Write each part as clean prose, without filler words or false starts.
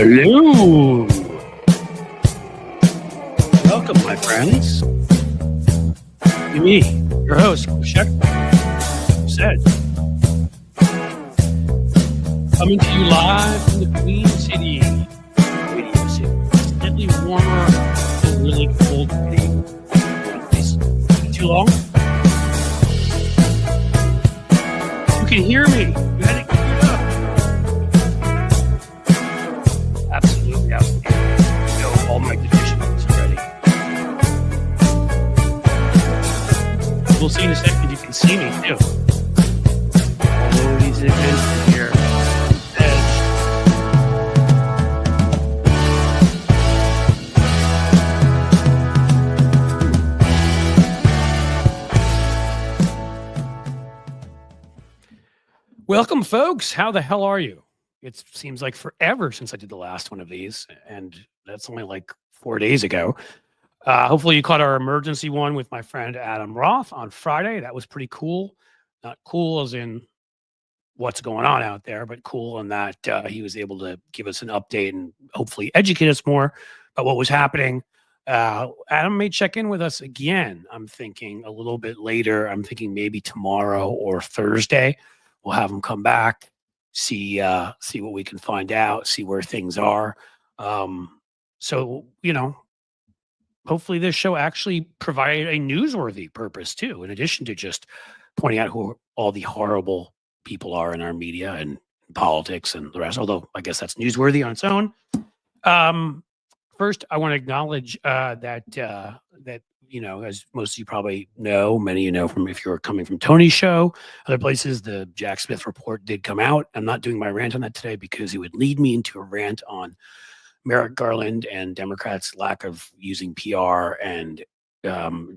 Hello. Welcome, my friends. Me, your host, Shek said, coming to you live from the Queen City, Radio City. It's slightly warmer and really cold today. Too long? You can hear me. You had it queued up. Absolutely, absolutely. You know, all my deficiencies already. We'll see in a second. You can see me too. All these events here. Welcome, folks. How the hell are you? It seems like forever since I did the last one of these, and that's only like 4 days ago. Hopefully you caught our emergency one with my friend Adam Roth on Friday. That was pretty cool. Not cool as in what's going on out there, but cool in that he was able to give us an update and hopefully educate us more about what was happening. Adam may check in with us again. I'm thinking a little bit later. I'm thinking maybe tomorrow or Thursday. We'll have him come back, see what we can find out, see where things are. So, you know, hopefully this show actually provided a newsworthy purpose too, in addition to just pointing out who all the horrible people are in our media and politics and the rest, although I guess that's newsworthy on its own. First, I want to acknowledge that, you know, as most of you probably know, many of you know from if you're coming from Tony's show, other places, the Jack Smith report did come out. I'm not doing my rant on that today because it would lead me into a rant on Merrick Garland and Democrats' lack of using PR and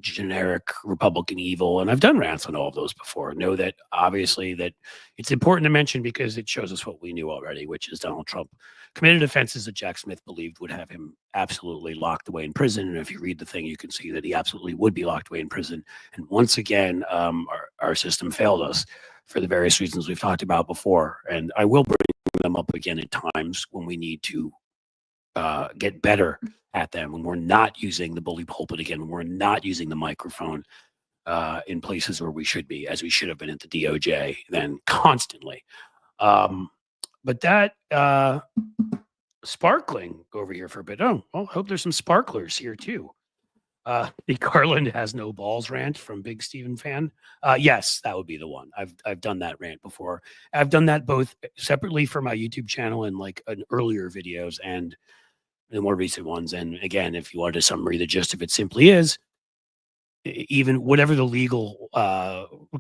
generic Republican evil. And I've done rants on all of those before. Know that obviously that it's important to mention because it shows us what we knew already, which is Donald Trump committed offenses that Jack Smith believed would have him absolutely locked away in prison. And if you read the thing, you can see that he absolutely would be locked away in prison. And once again, our system failed us for the various reasons we've talked about before. And I will bring them up again at times when we need to get better at them, when we're not using the bully pulpit again, when we're not using the microphone in places where we should be, as we should have been at the DOJ then constantly. But that sparkling over here for a bit. Oh, well, hope there's some sparklers here too. The Garland has no balls rant from Big Steven fan. Yes, that would be the one. I've done that rant before. I've done that both separately for my YouTube channel and like an earlier videos and the more recent ones. And again, if you wanted a summary, the gist of it simply is even whatever the legal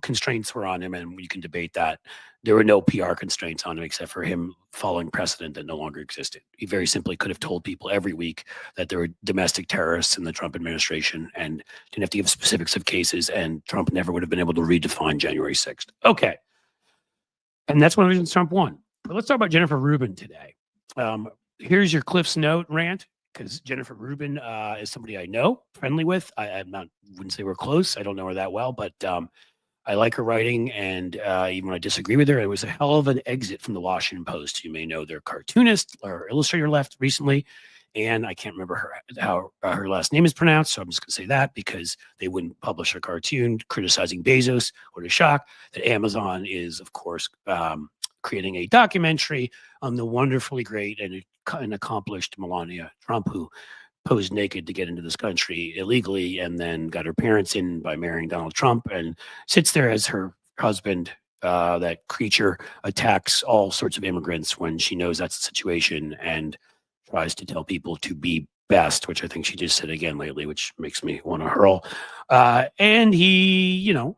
constraints were on him, and you can debate that, there were no PR constraints on him except for him following precedent that no longer existed. He very simply could have told people every week that there were domestic terrorists in the Trump administration and didn't have to give specifics of cases, and Trump never would have been able to redefine January 6th. Okay. And that's one of the reasons Trump won. But let's talk about Jennifer Rubin today. Here's your Cliff's Note rant, because Jennifer Rubin is somebody I know, friendly with. Wouldn't say we're close. I don't know her that well, but I like her writing, and even when I disagree with her, it was a hell of an exit from the Washington Post. You may know their cartoonist or illustrator left recently, and I can't remember how her last name is pronounced, so I'm just going to say that because they wouldn't publish a cartoon criticizing Bezos. What a shock that Amazon is, of course, creating a documentary on the wonderfully great and accomplished Melania Trump, who posed naked to get into this country illegally and then got her parents in by marrying Donald Trump and sits there as her husband. That creature attacks all sorts of immigrants when she knows that's the situation and tries to tell people to be best, which I think she just said again lately, which makes me want to hurl. And he, you know,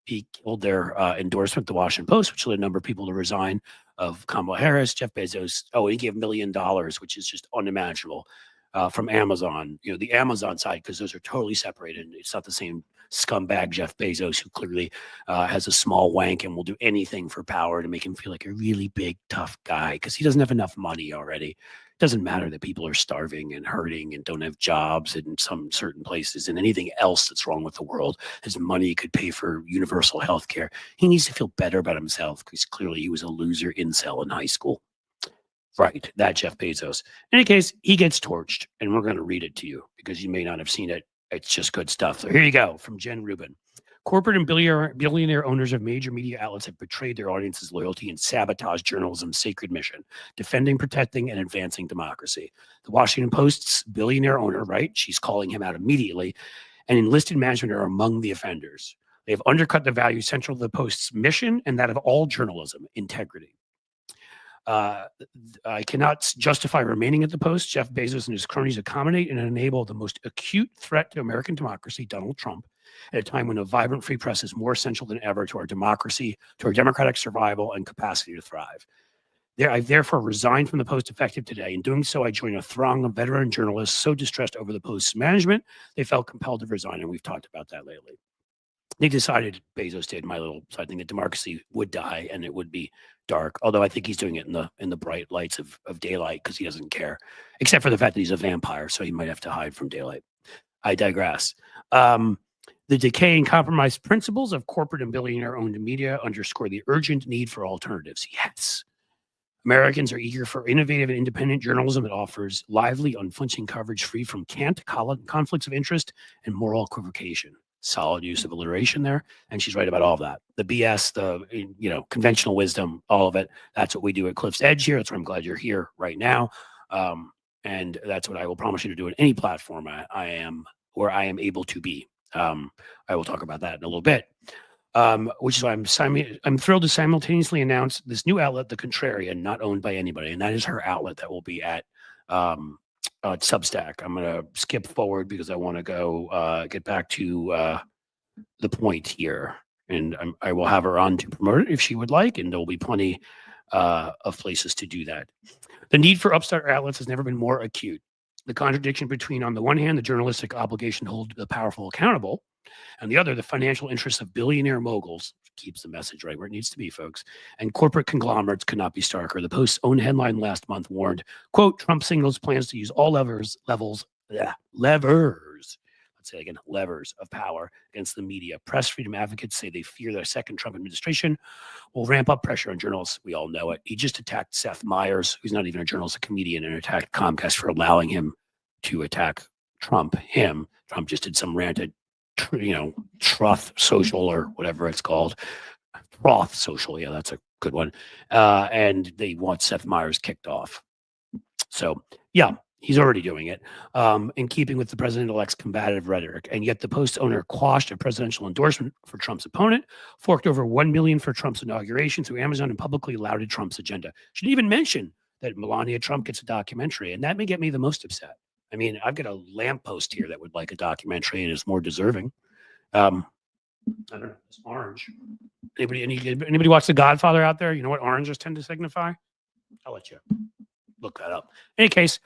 he killed their endorsement, the Washington Post, which led a number of people to resign, of Kamala Harris, Jeff Bezos. Oh, he gave $1 million, which is just unimaginable, from Amazon, you know, the Amazon side, because those are totally separated. It's not the same scumbag Jeff Bezos, who clearly has a small wank and will do anything for power to make him feel like a really big, tough guy, because he doesn't have enough money already. It doesn't matter that people are starving and hurting and don't have jobs in some certain places and anything else that's wrong with the world. His money could pay for universal health care. He needs to feel better about himself because clearly he was a loser incel in high school. Right, that Jeff Bezos. In any case, he gets torched, and we're going to read it to you because you may not have seen it. It's just good stuff. So here you go from Jen Rubin. Corporate and billionaire owners of major media outlets have betrayed their audience's loyalty and sabotaged journalism's sacred mission, defending, protecting, and advancing democracy. The Washington Post's billionaire owner, right? She's calling him out immediately, and enlisted management are among the offenders. They have undercut the values central to the Post's mission and that of all journalism, integrity. I cannot justify remaining at the Post. Jeff Bezos and his cronies accommodate and enable the most acute threat to American democracy, Donald Trump, at a time when a vibrant free press is more essential than ever to our democracy, to our democratic survival and capacity to thrive. I therefore resigned from the Post effective today. In doing so, I join a throng of veteran journalists so distressed over the Post's management, they felt compelled to resign, and we've talked about that lately. They decided, Bezos did, my little side thing, that democracy would die and it would be dark. Although I think he's doing it in the bright lights of daylight because he doesn't care, except for the fact that he's a vampire, so he might have to hide from daylight. I digress. The decay and compromised principles of corporate and billionaire-owned media underscore the urgent need for alternatives. Yes. Americans are eager for innovative and independent journalism that offers lively, unflinching coverage free from cant, conflicts of interest, and moral equivocation. Solid use of alliteration there, and she's right about all of that. The BS, the conventional wisdom, all of it. That's what we do at Cliff's Edge here. That's why I'm glad you're here right now, and that's what I will promise you to do at any platform I am able to be. I will talk about that in a little bit, which is why I'm thrilled to simultaneously announce this new outlet, The Contrarian, not owned by anybody, and that is her outlet that will be at Substack. I'm going to skip forward because I want to go get back to the point here, and I will have her on to promote it if she would like, and there will be plenty of places to do that. The need for upstart outlets has never been more acute. The contradiction between, on the one hand, the journalistic obligation to hold the powerful accountable, and the other, the financial interests of billionaire moguls, keeps the message right where it needs to be, folks, and corporate conglomerates could not be starker. The Post's own headline last month warned, quote, Trump signals plans to use all levers of power against the media. Press freedom advocates say they fear their second Trump administration will ramp up pressure on journalists. We all know it. He just attacked Seth Meyers, who's not even a journalist, a comedian, and attacked Comcast for allowing him to attack Trump. Trump just did some rant at Truth Social or whatever it's called. Truth Social, yeah, that's a good one. And they want Seth Meyers kicked off. So, yeah, he's already doing it in keeping with the president-elect's combative rhetoric. And yet the Post owner quashed a presidential endorsement for Trump's opponent, forked over $1 million for Trump's inauguration through Amazon, and publicly lauded Trump's agenda. She didn't even mention that Melania Trump gets a documentary, and that may get me the most upset. I mean, I've got a lamppost here that would like a documentary and is more deserving. I don't know. It's orange. Anybody watch The Godfather out there? You know what oranges tend to signify? I'll let you look that up. In any case,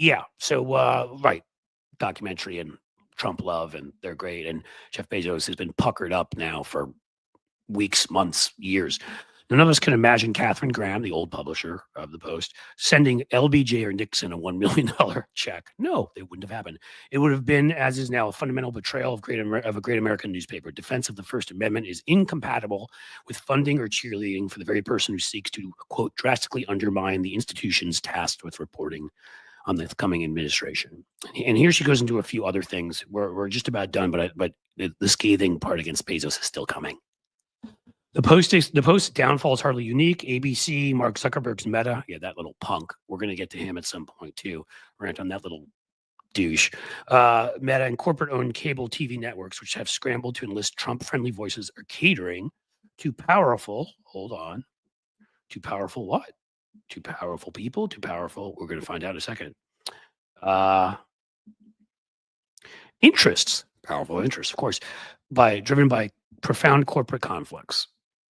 yeah. So, right. Documentary and Trump love, and they're great. And Jeff Bezos has been puckered up now for weeks, months, years. None of us can imagine Katharine Graham, the old publisher of the Post, sending LBJ or Nixon a $1 million check. No, it wouldn't have happened. It would have been, as is now, a fundamental betrayal of a great American newspaper. Defense of the First Amendment is incompatible with funding or cheerleading for the very person who seeks to, quote, drastically undermine the institutions tasked with reporting on the coming administration. And here she goes into a few other things. We're just about done, but the scathing part against Bezos is still coming. The Post's downfall is hardly unique. ABC, Mark Zuckerberg's Meta, yeah, that little punk. We're going to get to him at some point too. Rant on that little douche. Meta and corporate-owned cable TV networks, which have scrambled to enlist Trump-friendly voices, are catering to powerful. Hold on, to powerful what? To powerful people. To powerful. We're going to find out in a second. Interests, powerful interests, of course, driven by profound corporate conflicts,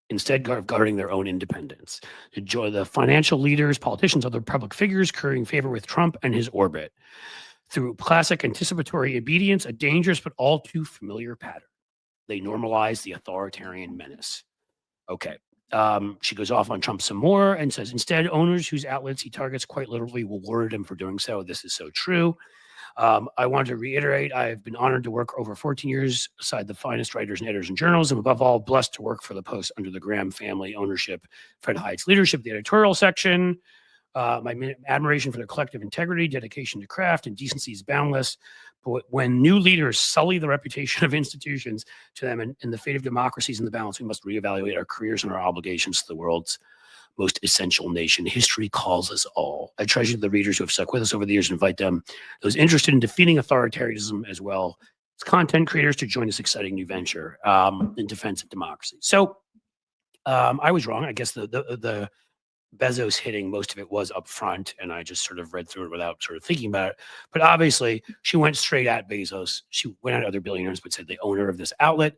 instead of guarding their own independence. The financial leaders, politicians, other public figures currying favor with Trump and his orbit through classic anticipatory obedience, a dangerous but all too familiar pattern. They normalize the authoritarian menace. Okay. She goes off on Trump some more and says, instead, owners whose outlets he targets quite literally will reward him for doing so. This is so true. I wanted to reiterate, I've been honored to work over 14 years beside the finest writers and editors and journalism. Above all, blessed to work for the Post under the Graham family ownership, Fred Hyatt's leadership, the editorial section. My admiration for their collective integrity, dedication to craft, and decency is boundless. But when new leaders sully the reputation of institutions to them and the fate of democracies in the balance, we must reevaluate our careers and our obligations to the world's most essential nation. History calls us all. I treasure the readers who have stuck with us over the years and invite them, those interested in defeating authoritarianism as well as content creators, to join this exciting new venture in defense of democracy. So I was wrong. I guess the Bezos hitting, most of it was up front, and I just sort of read through it without sort of thinking about it. But obviously, she went straight at Bezos. She went at other billionaires, but said the owner of this outlet.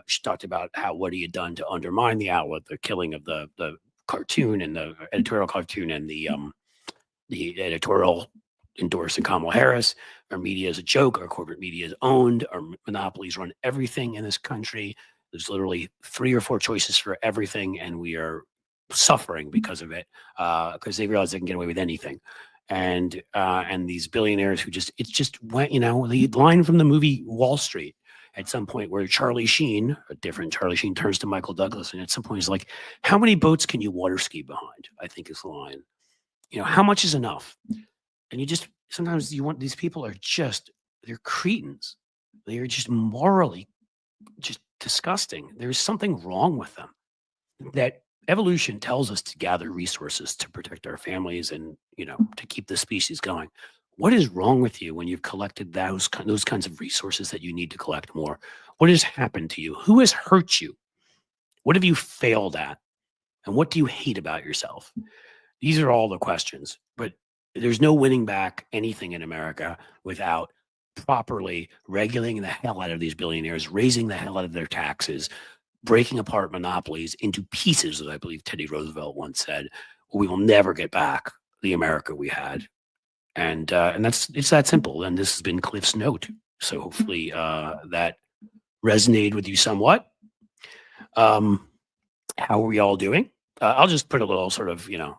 She talked about what he had done to undermine the outlet, the killing of the cartoon and the editorial cartoon and the editorial endorsing Kamala Harris. Our media is a joke. Our corporate media is owned. Our monopolies run everything in this country. There's literally 3 or 4 choices for everything, and we are suffering because of it, because they realize they can get away with anything. And these billionaires who it just went, the line from the movie Wall Street at some point where Charlie Sheen, a different Charlie Sheen, turns to Michael Douglas, and at some point he's like, how many boats can you water ski behind? I think is the line. How much is enough? And sometimes you want, these people are they're cretins. They are just morally just disgusting. There's something wrong with them. That evolution tells us to gather resources to protect our families and, to keep the species going. What is wrong with you when you've collected those kinds of resources that you need to collect more? What has happened to you? Who has hurt you? What have you failed at? And what do you hate about yourself? These are all the questions, but there's no winning back anything in America without properly regulating the hell out of these billionaires, raising the hell out of their taxes, breaking apart monopolies into pieces, as I believe Teddy Roosevelt once said. We will never get back the America we had. And it's that simple. And this has been Cliff's note. So hopefully that resonated with you somewhat. How are we all doing? I'll just put a little sort of, a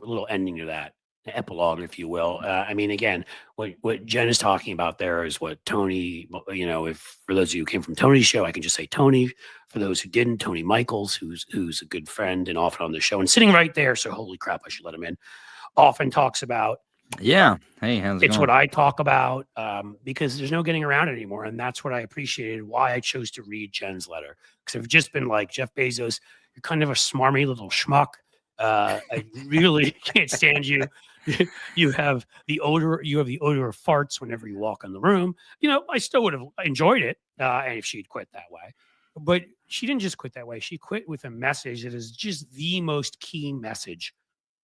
little ending to that, epilogue, if you will. Again, what Jen is talking about there is what Tony, if for those of you who came from Tony's show, I can just say Tony. For those who didn't, Tony Michaels, who's a good friend and often on the show and sitting right there. So holy crap, I should let him in. Often talks about. Yeah. Hey, how's it going? It's what I talk about because there's no getting around it anymore. And that's what I appreciated, why I chose to read Jen's letter. Because I've just been like, Jeff Bezos, you're kind of a smarmy little schmuck. I really can't stand you. You have the odor of farts whenever you walk in the room. I still would have enjoyed it if she'd quit that way. But she didn't just quit that way. She quit with a message that is just the most key message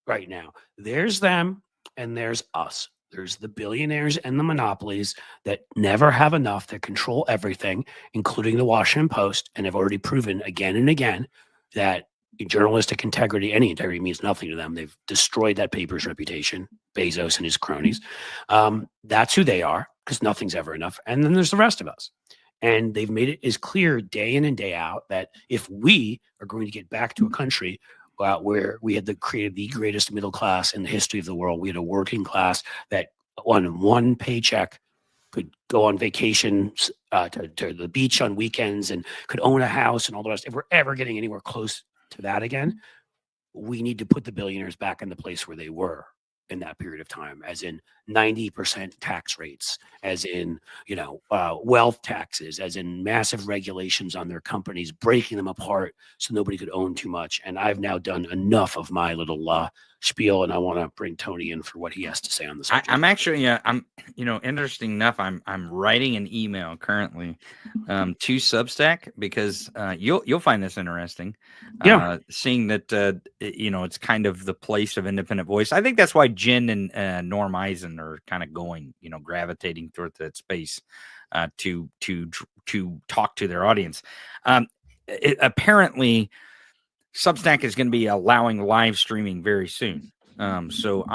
right now. There's them and there's us. There's the billionaires and the monopolies that never have enough, that control everything, including the Washington Post, and have already proven again and again that journalistic integrity, any integrity, means nothing to them. They've destroyed that paper's reputation, Bezos and his cronies. That's who they are, because nothing's ever enough. And then there's the rest of us. And they've made it as clear day in and day out that if we are going to get back to a country where we had created the greatest middle class in the history of the world, we had a working class that on one paycheck could go on vacations to the beach on weekends and could own a house and all the rest. If we're ever getting anywhere close to that again, we need to put the billionaires back in the place where they were in that period of time, as in 90% tax rates, as in, wealth taxes, as in massive regulations on their companies, breaking them apart so nobody could own too much. And I've now done enough of my little spiel, and I want to bring Tony in for what he has to say on this. I'm actually, interesting enough, I'm writing an email currently to Substack because you'll find this interesting. Seeing that it's kind of the place of independent voice. I think that's why Jen and Norm Eisen are kind of going, gravitating toward that space to talk to their audience. Apparently, Substack is going to be allowing live streaming very soon. So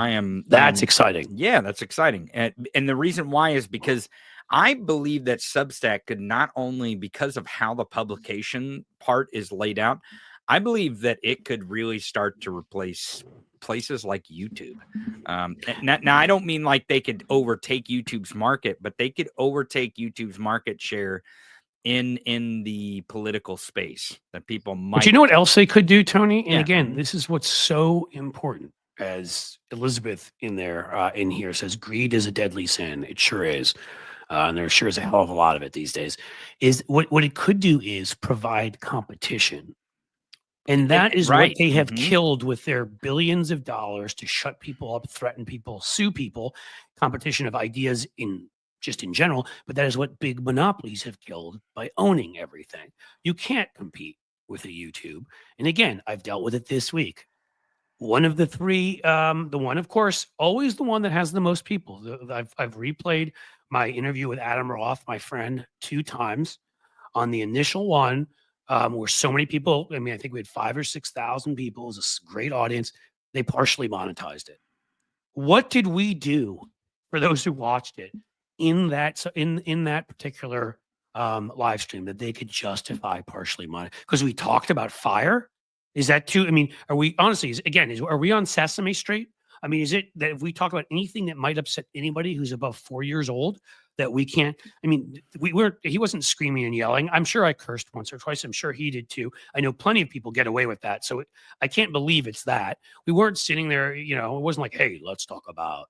that's exciting. Yeah, that's exciting. And the reason why is because I believe that Substack could not only, because of how the publication part is laid out, I believe that it could really start to replace places like YouTube. Now, I don't mean like they could overtake YouTube's market, but they could overtake YouTube's market share in the political space that people might. But you know what else they could do, Tony? And again, this is what's so important. as Elizabeth in there in here says, greed is a deadly sin. It sure is. And there sure is a hell of a lot of it these days. Is what it could do is provide competition. And that is what Right. they have killed with their billions of dollars to shut people up, threaten people, sue people, competition of ideas in general. But that is what big monopolies have killed by owning everything. You can't compete with a YouTube. And again, I've dealt with it this week. One of the three, the one, of course, always the one that has the most people. I've replayed my interview with Adam Roth, my friend, 2 times. On the initial one, where so many people, I mean, I think we had 5,000 or 6,000 people. It was a great audience. They partially monetized it. What did we do for those who watched it in that particular live stream that they could justify partially monetized? Because we talked about fire. Is that too? I mean, are we honestly? Are we on Sesame Street? I mean, is it that if we talk about anything that might upset anybody who's above 4 years old, that we can't? I mean, he wasn't screaming and yelling. I'm sure I cursed once or twice. I'm sure he did too. I know plenty of people get away with that. So I can't believe it's that. We weren't sitting there, it wasn't like, hey, let's talk about,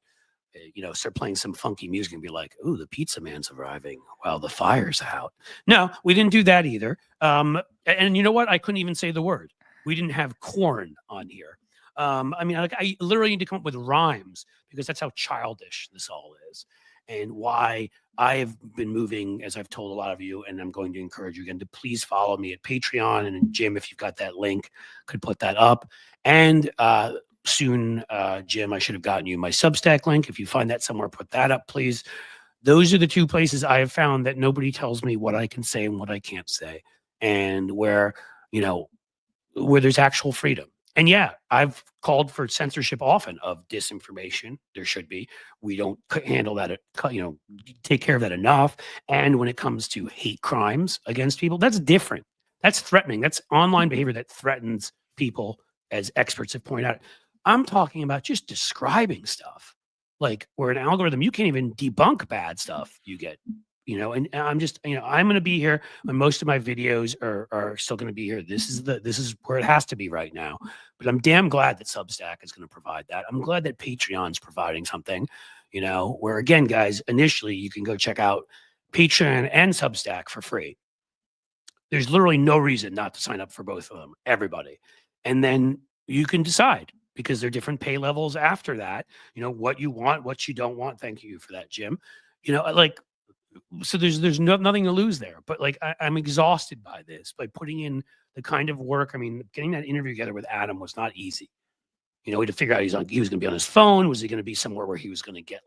start playing some funky music and be like, ooh, the pizza man's arriving while the fire's out. No, we didn't do that either. And you know what? I couldn't even say the word. We didn't have corn on here. I mean, I literally need to come up with rhymes because that's how childish this all is, and why I have been moving, as I've told a lot of you, and I'm going to encourage you again to please follow me at Patreon. And Jim, if you've got that link, could put that up. And soon, Jim, I should have gotten you my Substack link. If you find that somewhere, put that up, please. Those are the 2 places I have found that nobody tells me what I can say and what I can't say, and where there's actual freedom. And yeah, I've called for censorship often of disinformation. There should be. We don't handle that, take care of that enough. And when it comes to hate crimes against people, that's different. That's threatening. That's online behavior that threatens people, as experts have pointed out. I'm talking about just describing stuff, like where an algorithm, you can't even debunk bad stuff you get. And I'm just, I'm going to be here when most of my videos are still going to be here. This is where it has to be right now. But I'm damn glad that Substack is going to provide that. I'm glad that Patreon's providing something, where again, guys, initially you can go check out Patreon and Substack for free. There's literally no reason not to sign up for both of them, everybody. And then you can decide, because there are different pay levels after that, what you want, what you don't want. Thank you for that, Jim. So there's nothing to lose there. But I'm exhausted by this, by putting in the kind of work. I mean, getting that interview together with Adam was not easy. We had to figure out he was going to be on his phone. Was he going to be somewhere where he was going to get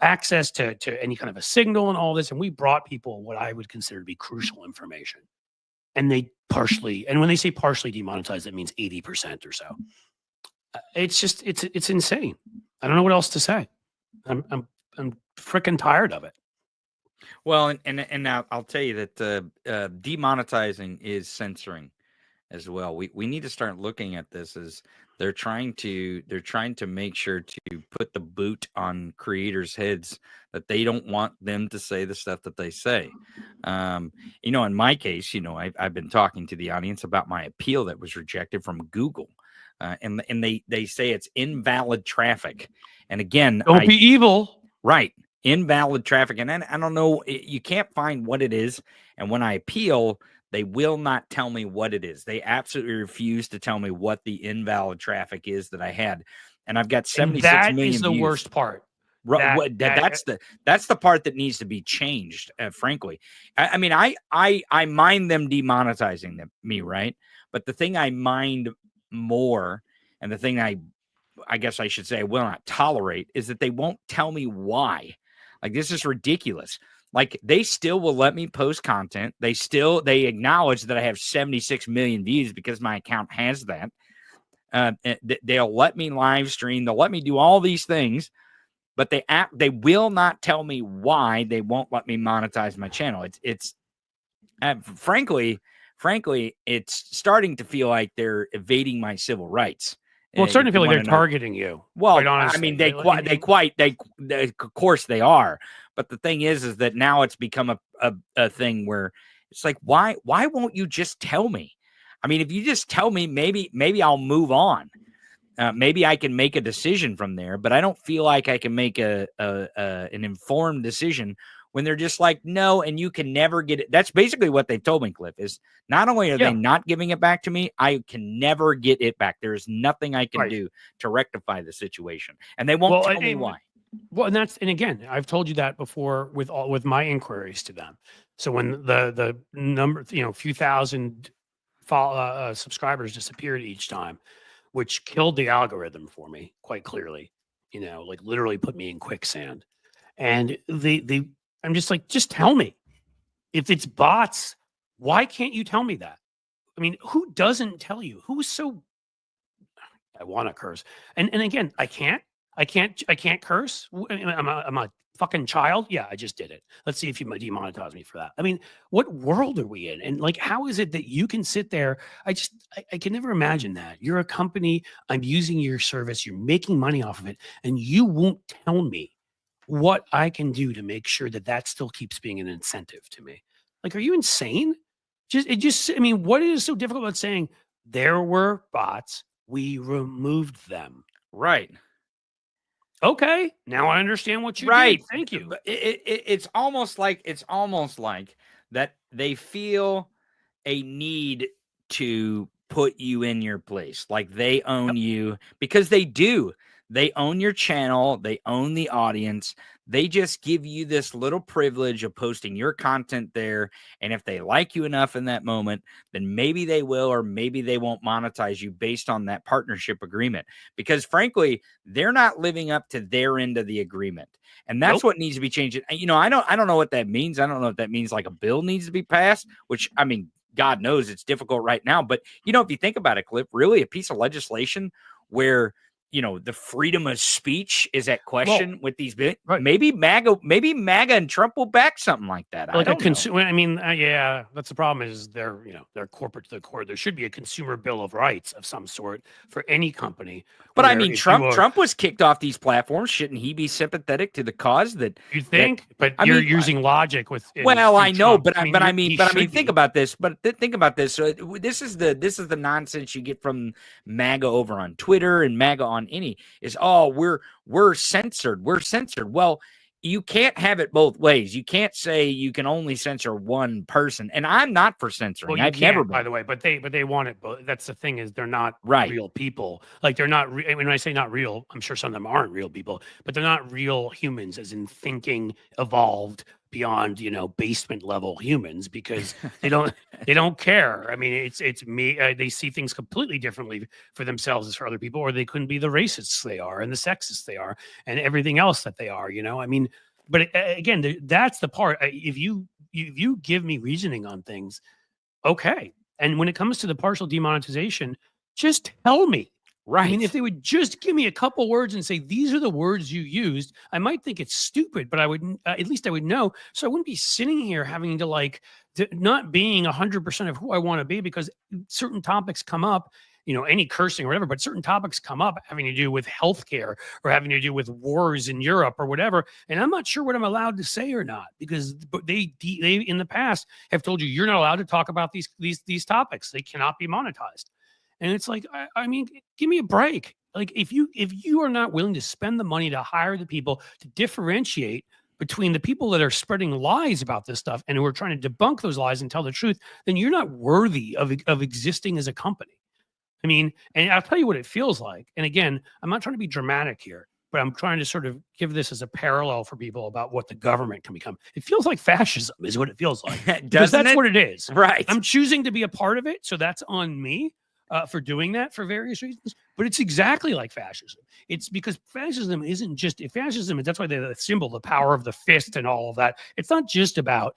access to any kind of a signal and all this? And we brought people what I would consider to be crucial information. And they and when they say partially demonetized, that means 80% or so. It's just, it's insane. I don't know what else to say. I'm freaking tired of it. Well, and now I'll tell you that demonetizing is censoring as well. We need to start looking at this as they're trying to make sure to put the boot on creators' heads that they don't want them to say the stuff that they say. In my case, I've been talking to the audience about my appeal that was rejected from Google, and they say it's invalid traffic. And again, don't be evil, right? Invalid traffic. And then I don't know, you can't find what it is. And when I appeal, they will not tell me what it is. They absolutely refuse to tell me what the invalid traffic is that I had. And I've got 76 million views. That is the worst part. That's the part that needs to be changed, frankly. I mean, I mind them demonetizing me, right? But the thing I mind more, and the thing I guess I should say I will not tolerate, is that they won't tell me why. This is ridiculous. They still will let me post content. They acknowledge that I have 76 million views because my account has that. They'll let me live stream. They'll let me do all these things, but they will not tell me why they won't let me monetize my channel. It's frankly, it's starting to feel like they're evading my civil rights. Well, it's starting to feel like they're targeting you. Well, I mean, of course they are. But the thing is that now it's become a thing where it's like, why won't you just tell me? I mean, if you just tell me, maybe I'll move on. Maybe I can make a decision from there, but I don't feel like I can make an informed decision when they're just like, no, and you can never get it. That's basically what they've told me, Cliff, is not only are they not giving it back to me, I can never get it back. There is nothing I can do to rectify the situation. And they won't tell me why. Well, and again, I've told you that before with my inquiries to them. So when the number, few thousand subscribers disappeared each time, which killed the algorithm for me quite clearly, like literally put me in quicksand. And I'm just like, just tell me if it's bots. Why can't you tell me that? I mean, who doesn't tell you? Who's so? I want to curse, and again, I can't curse. I'm a fucking child. Yeah, I just did it. Let's see if you demonetize me for that. I mean, what world are we in? And like, how is it that you can sit there? I can never imagine that. You're a company. I'm using your service. You're making money off of it, and you won't tell me what I can do to make sure that still keeps being an incentive to me. Like, are you insane? I mean, what is so difficult about saying there were bots, we removed them? Right. Okay. Now I understand what you did. Thank you. It's almost like that they feel a need to put you in your place. Like they own you, because they do. They own your channel. They own the audience. They just give you this little privilege of posting your content there. And if they like you enough in that moment, then maybe they will, or maybe they won't monetize you based on that partnership agreement. Because frankly, they're not living up to their end of the agreement. And that's what needs to be changed. I don't know what that means. I don't know if that means like a bill needs to be passed, which, I mean, God knows it's difficult right now. But, if you think about it, Cliff, really a piece of legislation where the freedom of speech is at question with these big, maybe MAGA and Trump will back something like that. Like I mean, yeah, that's the problem is they're corporate to the core. There should be a consumer bill of rights of some sort for any company. But I mean, Trump was kicked off these platforms. Shouldn't he be sympathetic to the cause that you think? But you're using logic with. Well, I know, but I mean, think about this. But think about this. So this is the nonsense you get from MAGA over on Twitter and MAGA on any is, we're censored. Well, you can't have it both ways. You can't say you can only censor one person. And I'm not for censoring. Well, I've never been, by the way, but they want it. But that's the thing is they're not real people. Like they're not. When I say not real, I'm sure some of them aren't real people, but they're not real humans, as in thinking, evolved beyond basement level humans, because they don't care. I mean, it's me. They see things completely differently for themselves as for other people, or they couldn't be the racists they are and the sexists they are and everything else that they are. I mean, but again, that's the part. If you give me reasoning on things, okay. And when it comes to the partial demonetization, just tell me. Right. I mean, if they would just give me a couple words and say, these are the words you used, I might think it's stupid, but I would, at least I would know. So I wouldn't be sitting here having to not being 100% of who I want to be, because certain topics come up, any cursing or whatever, but certain topics come up having to do with healthcare or having to do with wars in Europe or whatever. And I'm not sure what I'm allowed to say or not, because they in the past have told you're not allowed to talk about these topics. They cannot be monetized. And it's like, I mean, give me a break. Like if you are not willing to spend the money to hire the people to differentiate between the people that are spreading lies about this stuff and who are trying to debunk those lies and tell the truth, then you're not worthy of existing as a company. I mean, and I'll tell you what it feels like. And again, I'm not trying to be dramatic here, but I'm trying to sort of give this as a parallel for people about what the government can become. It feels like fascism is what it feels like. Because that's what it is. Right. I'm choosing to be a part of it, so that's on me. For doing that for various reasons, but it's exactly like fascism. It's because fascism isn't just fascism. That's why the symbol, the power of the fist and all of that. It's not just about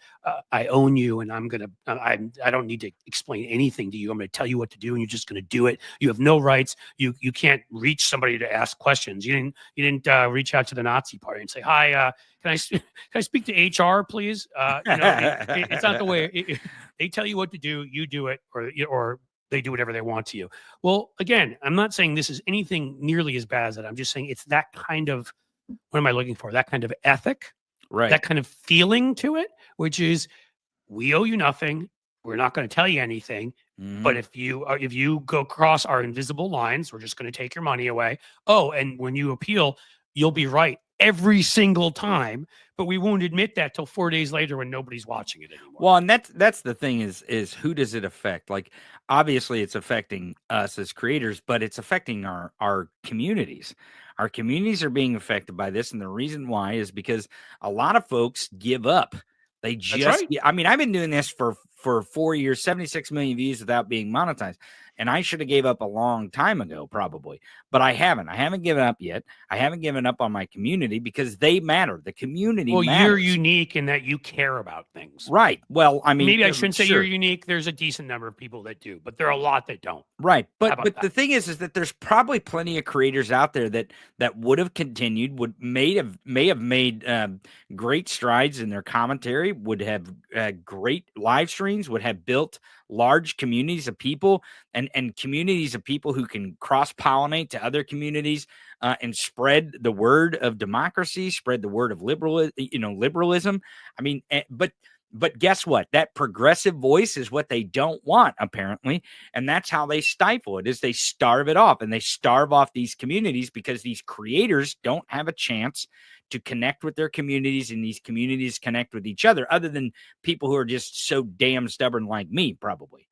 I own you and I don't need to explain anything to you. I'm going to tell you what to do and you're just going to do it. You have no rights. You can't reach somebody to ask questions. You didn't reach out to the Nazi party and say, hi, can I speak to HR, please? It's not the way they tell you what to do. You do it, or they do whatever they want to you. Well, again, I'm not saying this is anything nearly as bad as that. I'm just saying it's that kind of, what am I looking for? That kind of ethic, right? That kind of feeling to it, which is, we owe you nothing. We're not going to tell you anything. But if you go across our invisible lines, we're just going to take your money away. Oh, and when you appeal, you'll be right every single time, but we won't admit that till 4 days later when nobody's watching it anymore. Well, and that's the thing is who does it affect? Like, obviously it's affecting us as creators, but it's affecting our communities. Our communities are being affected by this, and the reason why is because a lot of folks give up. They just, I mean, I've been doing this for 4 years, 76 million views without being monetized. And I should have gave up a long time ago, probably, but I haven't. I haven't given up yet. I haven't given up on my community because they matter. The community matters. You're unique in that you care about things. Right. Well, I mean, maybe I shouldn't say you're unique. There's a decent number of people that do, but there are a lot that don't. Right. But the thing is that there's probably plenty of creators out there that would have continued, may have made great strides in their commentary, would have great live streams, would have built large communities of people and communities of people who can cross-pollinate to other communities and spread the word of democracy, spread the word of liberalism. I mean, but guess what? That progressive voice is what they don't want, apparently. And that's how they stifle it, is they starve it off, and they starve off these communities because these creators don't have a chance to connect with their communities, and these communities connect with each other, other than people who are just so damn stubborn like me, probably.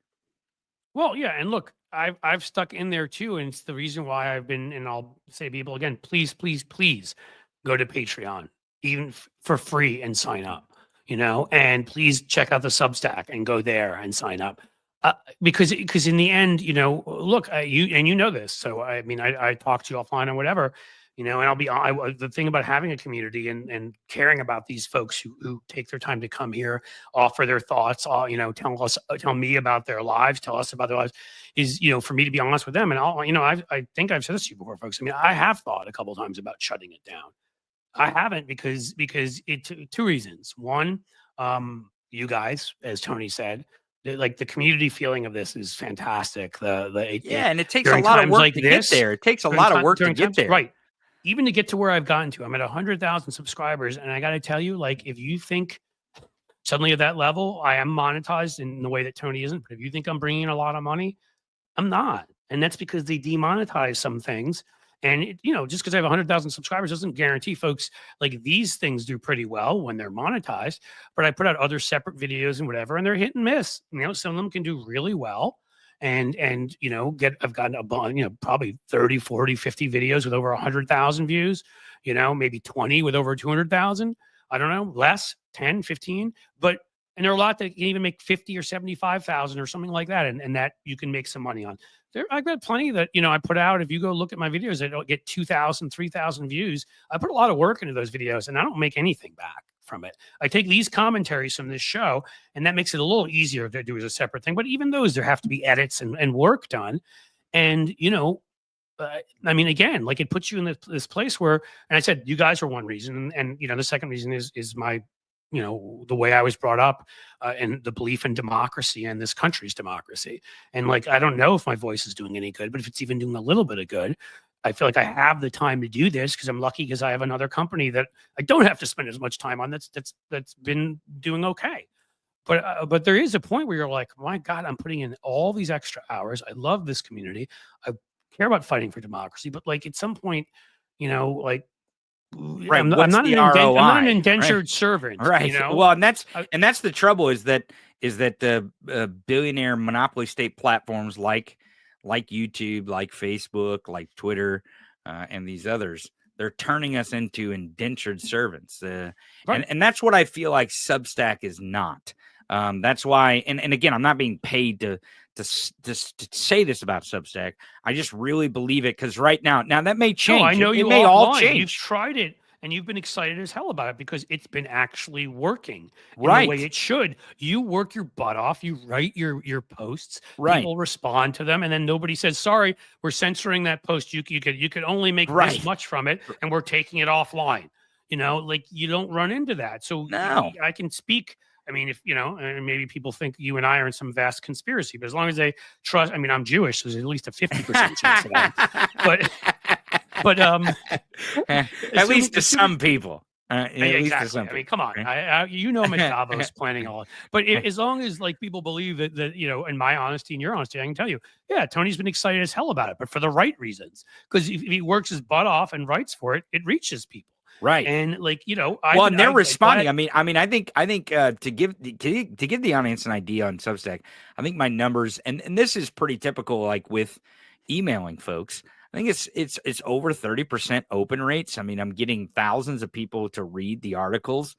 Well, yeah. And look, I've stuck in there too. And it's the reason why I've been, and I'll say people again, please, please, please go to Patreon, even for free, and sign up, and please check out the Substack and go there and sign up. Because in the end, look, you know this. So, I mean, I talk to you offline or whatever, and the thing about having a community and caring about these folks who take their time to come here, offer their thoughts, tell me about their lives, tell us about their lives, is, for me to be honest with them. And I think I've said this to you before, folks. I mean, I have thought a couple of times about shutting it down. I haven't because it two reasons. One, you guys, as Tony said, like the community feeling of this is fantastic. And it takes a lot of work to get there. It takes a lot of work to get there. Right. Even to get to where I've gotten to, I'm at 100,000 subscribers. And I got to tell you, like, if you think suddenly at that level, I am monetized in the way that Tony isn't, but if you think I'm bringing in a lot of money, I'm not. And that's because they demonetize some things. And, just because I have 100,000 subscribers doesn't guarantee folks, like, these things do pretty well when they're monetized. But I put out other separate videos and whatever, and they're hit and miss. Some of them can do really well. And I've gotten probably 30, 40, 50 videos with over 100,000 views, maybe 20 with over 200,000. I don't know, less, 10, 15. And there are a lot that can even make 50 or 75,000 or something like that. And that you can make some money on. I've got plenty that, I put out. If you go look at my videos, I don't get 2,000, 3,000 views. I put a lot of work into those videos, and I don't make anything back from it. I take these commentaries from this show, and that makes it a little easier to do as a separate thing. But even those, there have to be edits and work done. And, I mean, again, like, it puts you in this place where, and I said, you guys are one reason. And the second reason is my, the way I was brought up and the belief in democracy and this country's democracy. And, like, I don't know if my voice is doing any good, but if it's even doing a little bit of good, I feel like I have the time to do this because I'm lucky because I have another company that I don't have to spend as much time on that's been doing okay. But there is a point where you're like, my God, I'm putting in all these extra hours. I love this community. I care about fighting for democracy. But, like, at some point, right, I'm not an indentured servant. Right. Well, and that's the trouble is that the billionaire monopoly state platforms like YouTube, like Facebook, like Twitter, and these others, they're turning us into indentured servants. Right. And that's what I feel like Substack is not. That's why, and again, I'm not being paid to say this about Substack. I just really believe it because right now that may change. No, I know it you may all change. You've tried it. And you've been excited as hell about it because it's been actually working in right the way it should. You work your butt off. You write your posts. Right. People respond to them, and then nobody says, "Sorry, we're censoring that post. You could only make this much from it, and we're taking it offline." Like, you don't run into that. So no. I can speak. I mean, if and maybe people think you and I are in some vast conspiracy, but as long as they trust, I mean, I'm Jewish, so there's at least a 50% chance of that. But at least to some people. At Yeah, least to exactly. I something. mean, come on. Right? You know, Davos planning all. But as long as like people believe that in my honesty and your honesty, I can tell you, yeah, Tony's been excited as hell about it, but for the right reasons. Because if he works his butt off and writes for it, it reaches people. Right. And like Well, and they're responding. I mean, I think to give the audience an idea on Substack, I think my numbers, and this is pretty typical, like with emailing folks. I think it's over 30% open rates. I mean, I'm getting thousands of people to read the articles,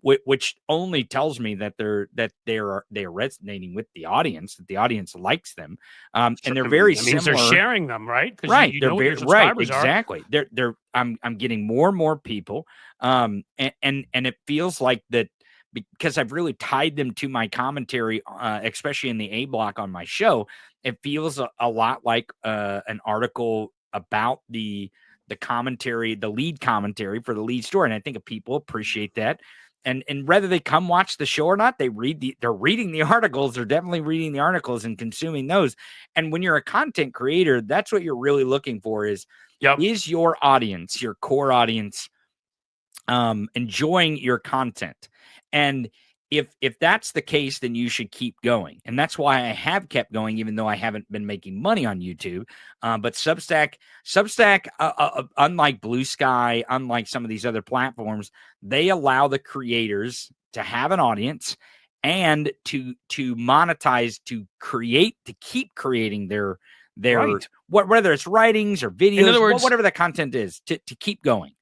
which only tells me that they're resonating with the audience, that the audience likes them, and they're very that means similar. they're sharing them, right? Because Right, you they're know what very your subscribers are. exactly. I'm getting more and more people, and it feels like that because I've really tied them to my commentary, especially in the A block on my show. It feels a lot like an article about the commentary, the lead commentary for the lead story, and I think people appreciate that. And whether they come watch the show or not, they're reading the articles. They're definitely reading the articles and consuming those. And when you're a content creator, that's what you're really looking for is your audience, your core audience, enjoying your content. And if that's the case, then you should keep going. And that's why I have kept going, even though I haven't been making money on YouTube. But Substack, unlike Blue Sky, unlike some of these other platforms, they allow the creators to have an audience and to monetize, to keep creating their Right. whether it's writings or videos, in other words, whatever the content is, to keep going.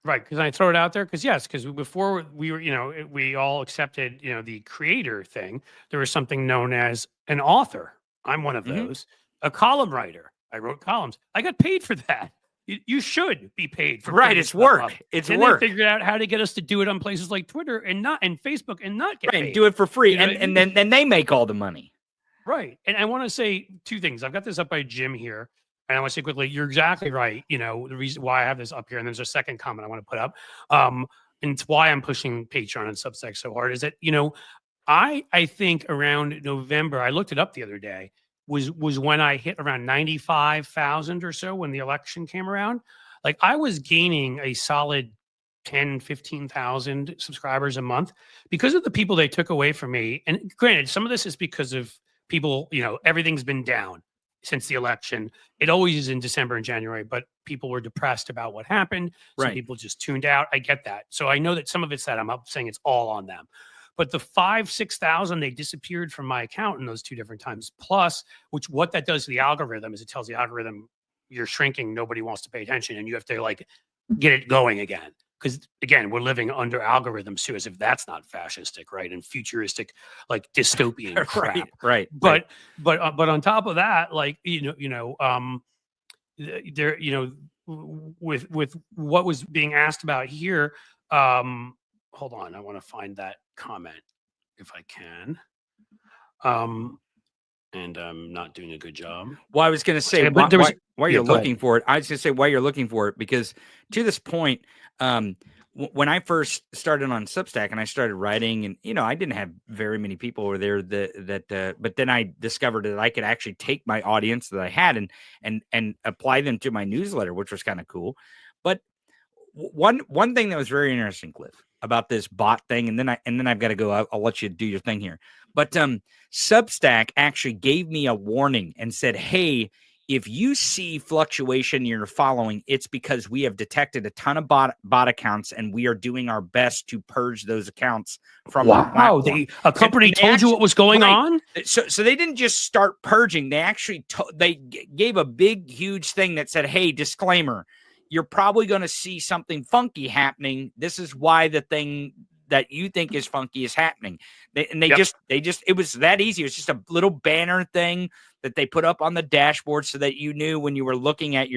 Right, because I throw it out there because before we were, we all accepted, the creator thing. There was something known as an author. I'm one of those. A column writer. I wrote columns. I got paid for that. You should be paid for right. It's work. Up. It's and work. They figured out how to get us to do it on places like Twitter and Facebook and not get paid. Do it for free, and then they make all the money. Right, and I want to say two things. I've got this up by Jim here. And I want to say quickly, you're exactly right. The reason why I have this up here, and there's a second comment I want to put up, and it's why I'm pushing Patreon and Substack so hard, is that, I think around November, I looked it up the other day, was when I hit around 95,000 or so when the election came around. Like I was gaining a solid 10, 15,000 subscribers a month because of the people they took away from me. And granted, some of this is because of people, everything's been down since the election. It always is in December and January, but people were depressed about what happened. Some people just tuned out. I get that. So I know that some of it's that. I'm not saying it's all on them. But the 5,000-6,000, they disappeared from my account in those two different times. Plus, what that does to the algorithm is it tells the algorithm you're shrinking, nobody wants to pay attention, and you have to get it going again. Because again, we're living under algorithms too, as if that's not fascistic, right? And futuristic, like dystopian crap, right? But on top of that, with what was being asked about here, hold on, I want to find that comment if I can. And I'm not doing a good job. Well, I was going to say, why you're looking for it. I was going to say why you're looking for it, because to this point, when I first started on Substack and I started writing, and I didn't have very many people over there but then I discovered that I could actually take my audience that I had and apply them to my newsletter, which was kind of cool. But one thing that was very interesting, Cliff, about this bot thing, and then I've got to go. I'll let you do your thing here. But Substack actually gave me a warning and said, "Hey, if you see fluctuation in your following, it's because we have detected a ton of bot accounts, and we are doing our best to purge those accounts from." Wow, a company told you what was going on. So they didn't just start purging; they actually they gave a big, huge thing that said, "Hey, disclaimer. You're probably going to see something funky happening. This is why the thing that you think is funky is happening." It was that easy. It was just a little banner thing that they put up on the dashboard so that you knew when you were looking at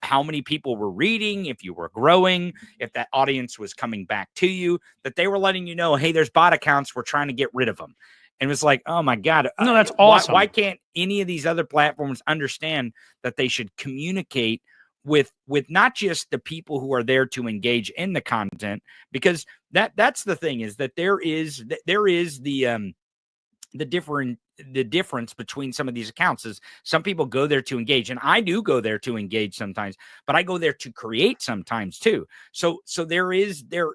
how many people were reading, if you were growing, if that audience was coming back to you, that they were letting you know, hey, there's bot accounts. We're trying to get rid of them. And it was like, oh my God. No, that's awesome. Why can't any of these other platforms understand that they should communicate with not just the people who are there to engage in the content? Because that's the thing, is that there is the the difference between some of these accounts is some people go there to engage, and I do go there to engage sometimes, but I go there to create sometimes too. So there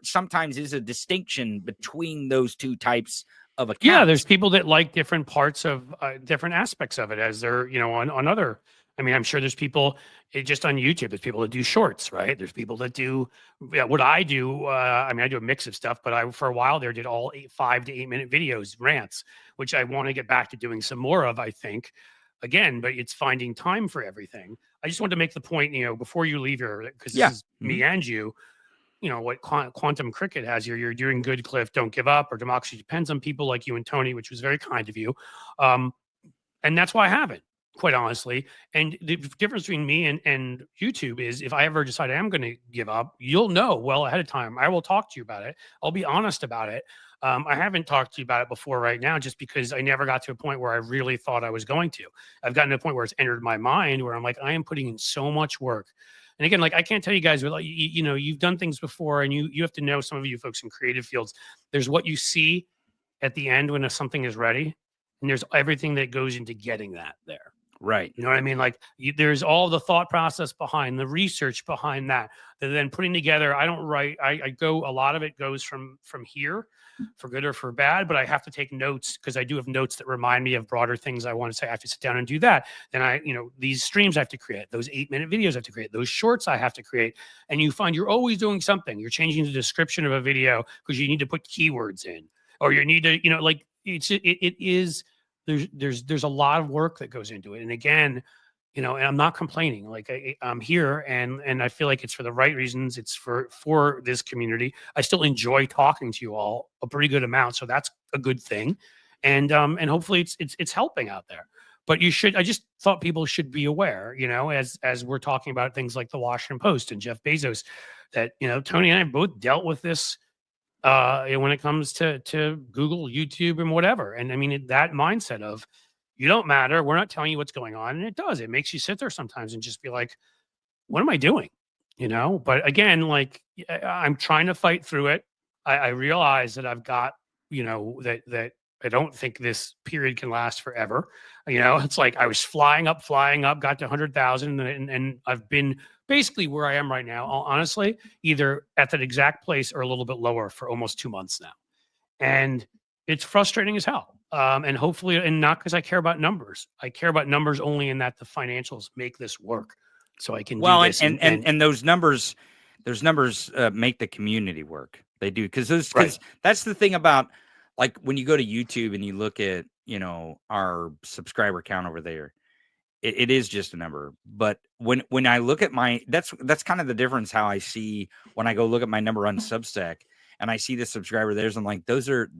sometimes is a distinction between those two types of accounts. Yeah, there's people that like different parts of different aspects of it as they're, on other. I mean, I'm sure there's people just on YouTube. There's people that do shorts, right? There's people that do what I do. I mean, I do a mix of stuff, but I, for a while there, did all 5 to 8 minute videos, rants, which I want to get back to doing some more of, I think. Again, but it's finding time for everything. I just wanted to make the point, before you leave here, because this is me and you, what Quantum Cricket has here. You're doing good, Cliff. Don't give up. Or democracy depends on people like you and Tony, which was very kind of you. And that's why I have it, quite honestly. And the difference between me and YouTube is if I ever decide I am going to give up, you'll know well ahead of time. I will talk to you about it. I'll be honest about it. I haven't talked to you about it before right now, just because I never got to a point where I really thought I was going to. I've gotten to a point where it's entered my mind where I'm like, I am putting in so much work. And again, like, I can't tell you guys, but you've done things before, and you have to know, some of you folks in creative fields, there's what you see at the end when something is ready, and there's everything that goes into getting that there. Right. You know what I mean? Like, there's all the thought process behind the research behind that then putting together. I don't write. I go, a lot of it goes from here, for good or for bad, but I have to take notes, because I do have notes that remind me of broader things I want to say. I have to sit down and do that. Then these streams I have to create, those 8 minute videos I have to create, those shorts I have to create. And you find you're always doing something. You're changing the description of a video because you need to put keywords in, or you need to, like, it is, there's a lot of work that goes into it. And again, and I'm not complaining. Like, I'm here, and I feel like it's for the right reasons. It's for this community. I still enjoy talking to you all a pretty good amount, so that's a good thing. And hopefully it's helping out there. But I just thought people should be aware, as we're talking about things like the Washington Post and Jeff Bezos, that, Tony and I have both dealt with this when it comes to Google, YouTube, and whatever. And I mean, that mindset of, you don't matter, we're not telling you what's going on. And it does. It makes you sit there sometimes and just be like, what am I doing? But again, like, I'm trying to fight through it. I realize that I've got, that I don't think this period can last forever. It's like I was flying up, got to 100,000, and I've been basically where I am right now, honestly, either at that exact place or a little bit lower for almost 2 months now. And it's frustrating as hell. And hopefully, and not because I care about numbers. I care about numbers only in that the financials make this work, so I can do this. And those numbers make the community work. They do, because that's the thing about, like, when you go to YouTube and you look at our subscriber count over there, it is just a number. But when I look at that's kind of the difference how I see when I go look at my number on Substack. And I see the subscriber there's, I'm like, those are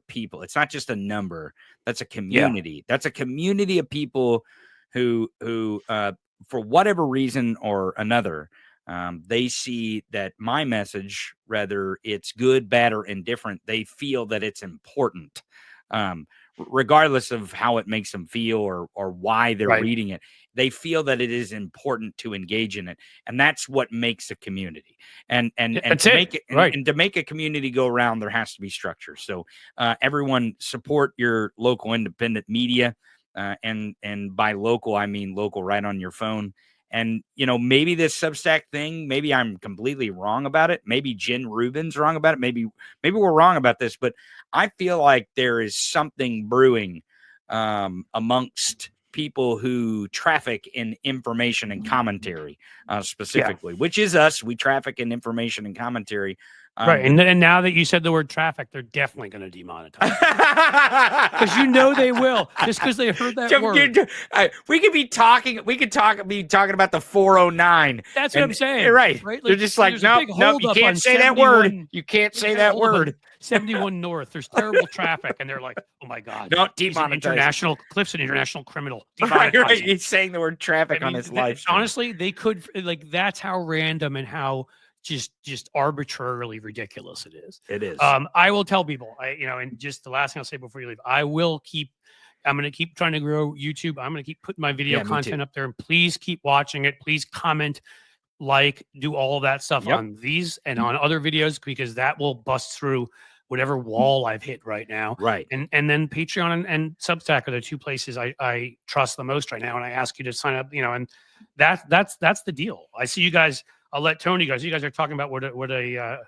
people. It's not just a number. That's a community. Yeah. That's a community of people who for whatever reason or another, they see that my message, whether it's good, bad, or indifferent, they feel that it's important, regardless of how it makes them feel or why they're reading it. They feel that it is important to engage in it, and that's what makes a community. And to make a community go around, there has to be structure. So everyone support your local independent media, and by local I mean local right on your phone. And maybe this Substack thing, maybe I'm completely wrong about it. Maybe Jen Rubin's wrong about it. Maybe we're wrong about this, but I feel like there is something brewing amongst people who traffic in information and commentary, specifically, which is us. We traffic in information and commentary. Right. And now that you said the word traffic, they're definitely going to demonetize. Because they will, just because they heard that word. We could be talking about the 409. That's what I'm saying. Right. Like, they're just like, no, you can't say that word. You can't say that word. 71 North. There's terrible traffic. And they're like, oh my God. Don't demonetize. Cliff's an international criminal. Right. He's saying the word traffic on his life. Honestly, they could, like, that's how random and how just arbitrarily ridiculous it is. It is. I will tell people, and just the last thing I'll say before you leave, I'm going to keep trying to grow YouTube. I'm going to keep putting my video content up there, and please keep watching it. Please comment, do all of that stuff on these and on other videos, because that will bust through whatever wall I've hit right now. Right. And then Patreon and Substack are the two places I trust the most right now. And I ask you to sign up, and that's the deal. I see you guys. I'll let Tony go. So you guys are talking about what a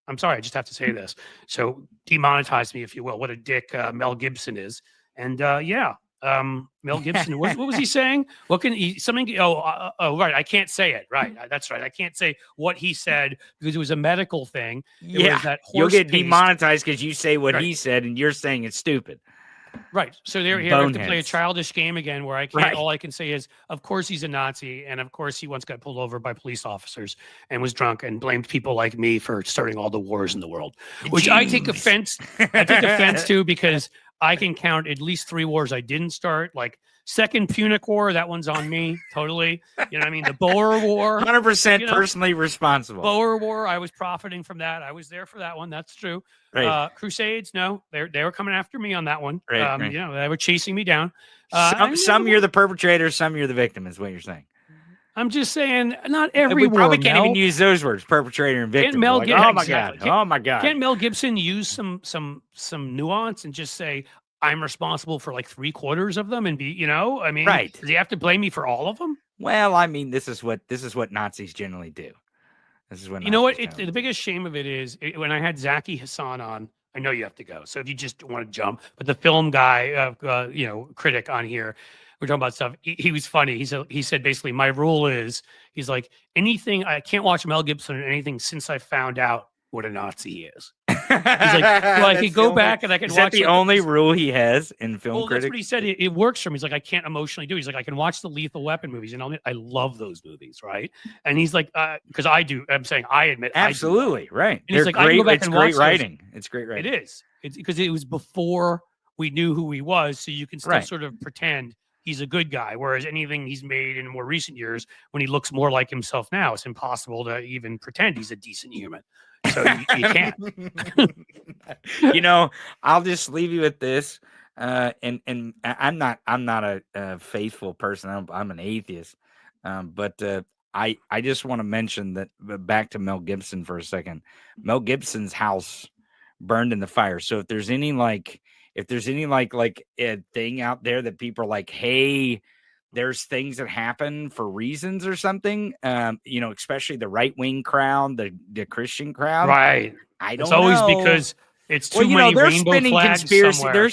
I'm sorry, I just have to say this. So demonetize me, if you will. What a dick Mel Gibson is. And Mel Gibson. What was he saying? What can he? Something? Right. I can't say it. Right. That's right. I can't say what he said because it was a medical thing. You'll get demonetized because you say what he said, and you're saying it's stupid. Right. So they're here to play a childish game again where I can't, all I can say is, of course he's a Nazi. And of course he once got pulled over by police officers and was drunk and blamed people like me for starting all the wars in the world, which I take offense. I take offense to because I can count at least 3 wars I didn't start, like Second Punic War. That one's on me. Totally. You know what I mean? The Boer War. 100% personally responsible. Boer War. I was profiting from that. I was there for that one. That's true. Right. Crusades. No, they were coming after me on that one. Right. They were chasing me down. Some you're the perpetrator. Some you're the victim is what you're saying. I'm just saying, not every we probably can't even use those words, perpetrator and victim. Oh my God! Oh my God! Can't Mel Gibson use some nuance and just say I'm responsible for like 3/4 of them and be, I mean, right? Does he have to blame me for all of them? Well, I mean, this is what Nazis generally do. This is what the biggest shame of it is when I had Zaki Hassan on. I know you have to go, so if you just want to jump, but the film guy, critic on here. We're talking about stuff. He was funny. He said basically, my rule is, he's like, anything, I can't watch Mel Gibson or anything since I found out what a Nazi is. He's like, well, I could go back and I could watch. Is that the only rule he has in film critics? That's what he said. It works for me. He's like, I can't emotionally do it. He's like, I can watch the Lethal Weapon movies and I love those movies, right? And he's like, because I do. I'm saying, I admit, absolutely, right. And he's like, I can go back and watch writing. It's great writing. It is. It's because it was before we knew who he was, so you can still sort of pretend he's a good guy, whereas anything he's made in more recent years, when he looks more like himself now, it's impossible to even pretend he's a decent human. So you can't. I'll just leave you with this. And I'm not a faithful person. I'm an atheist. But I just want to mention that back to Mel Gibson for a second. Mel Gibson's house burned in the fire. So if there's any a thing out there that people are like, hey, there's things that happen for reasons or something, especially the right-wing crowd, the Christian crowd. Right. It's always because it's too many rainbow flags somewhere.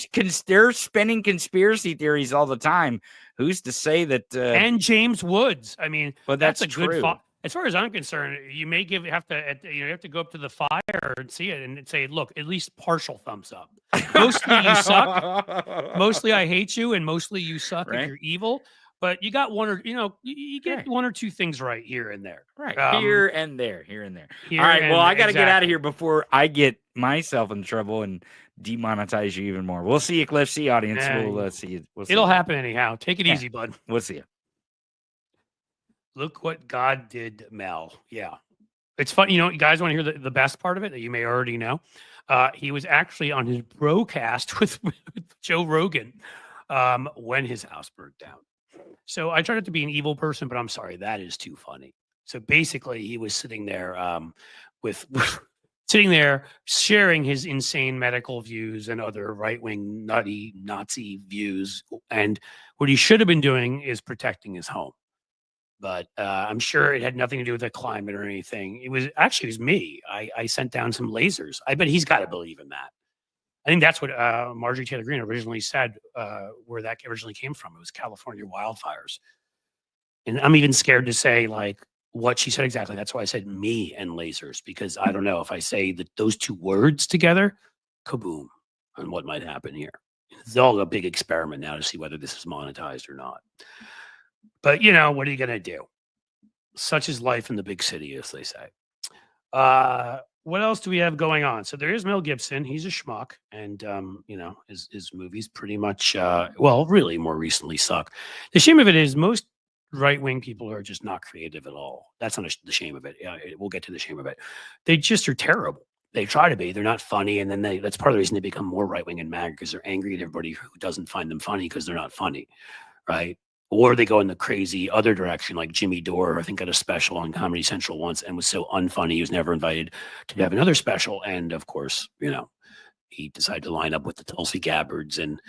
They're spinning conspiracy theories all the time. Who's to say that? And James Woods. I mean, that's a true. good as far as I'm concerned, you may have to go up to the fire and see it and say, look, at least partial thumbs up. Mostly you suck. Mostly I hate you, and mostly you suck and you're evil. But you got one or you get one or two things right here and there. Right. Here and there. All right. Well, I got to get out of here before I get myself in trouble and demonetize you even more. We'll see you, Cliff. See you, audience. We'll see you. It'll happen anyhow. Take it easy, bud. We'll see you. Look what God did, Mel. Yeah. It's fun. You guys want to hear the best part of it that you may already know? He was actually on his broadcast with Joe Rogan when his house burned down. So I tried not to be an evil person, but I'm sorry. That is too funny. So basically, he was sitting there sharing his insane medical views and other right-wing nutty Nazi views. And what he should have been doing is protecting his home. But I'm sure it had nothing to do with the climate or anything. It was me. I sent down some lasers. I bet he's got to believe in that. I think that's what Marjorie Taylor Greene originally said, where that originally came from. It was California wildfires. And I'm even scared to say what she said exactly. That's why I said me and lasers, because I don't know if I say those two words together, kaboom, on what might happen here. It's all a big experiment now to see whether this is monetized or not. But, what are you going to do? Such is life in the big city, as they say. What else do we have going on? So there is Mel Gibson. He's a schmuck. And, his movies pretty much, really more recently suck. The shame of it is most right-wing people are just not creative at all. That's not the shame of it. Yeah, we'll get to the shame of it. They just are terrible. They try to be. They're not funny. And then that's part of the reason they become more right-wing and mad, because they're angry at everybody who doesn't find them funny because they're not funny, right? or they go in the crazy other direction, like Jimmy Dore, I think, got a special on Comedy Central once and was so unfunny he was never invited to have another special. And of course, he decided to line up with the Tulsi Gabbards and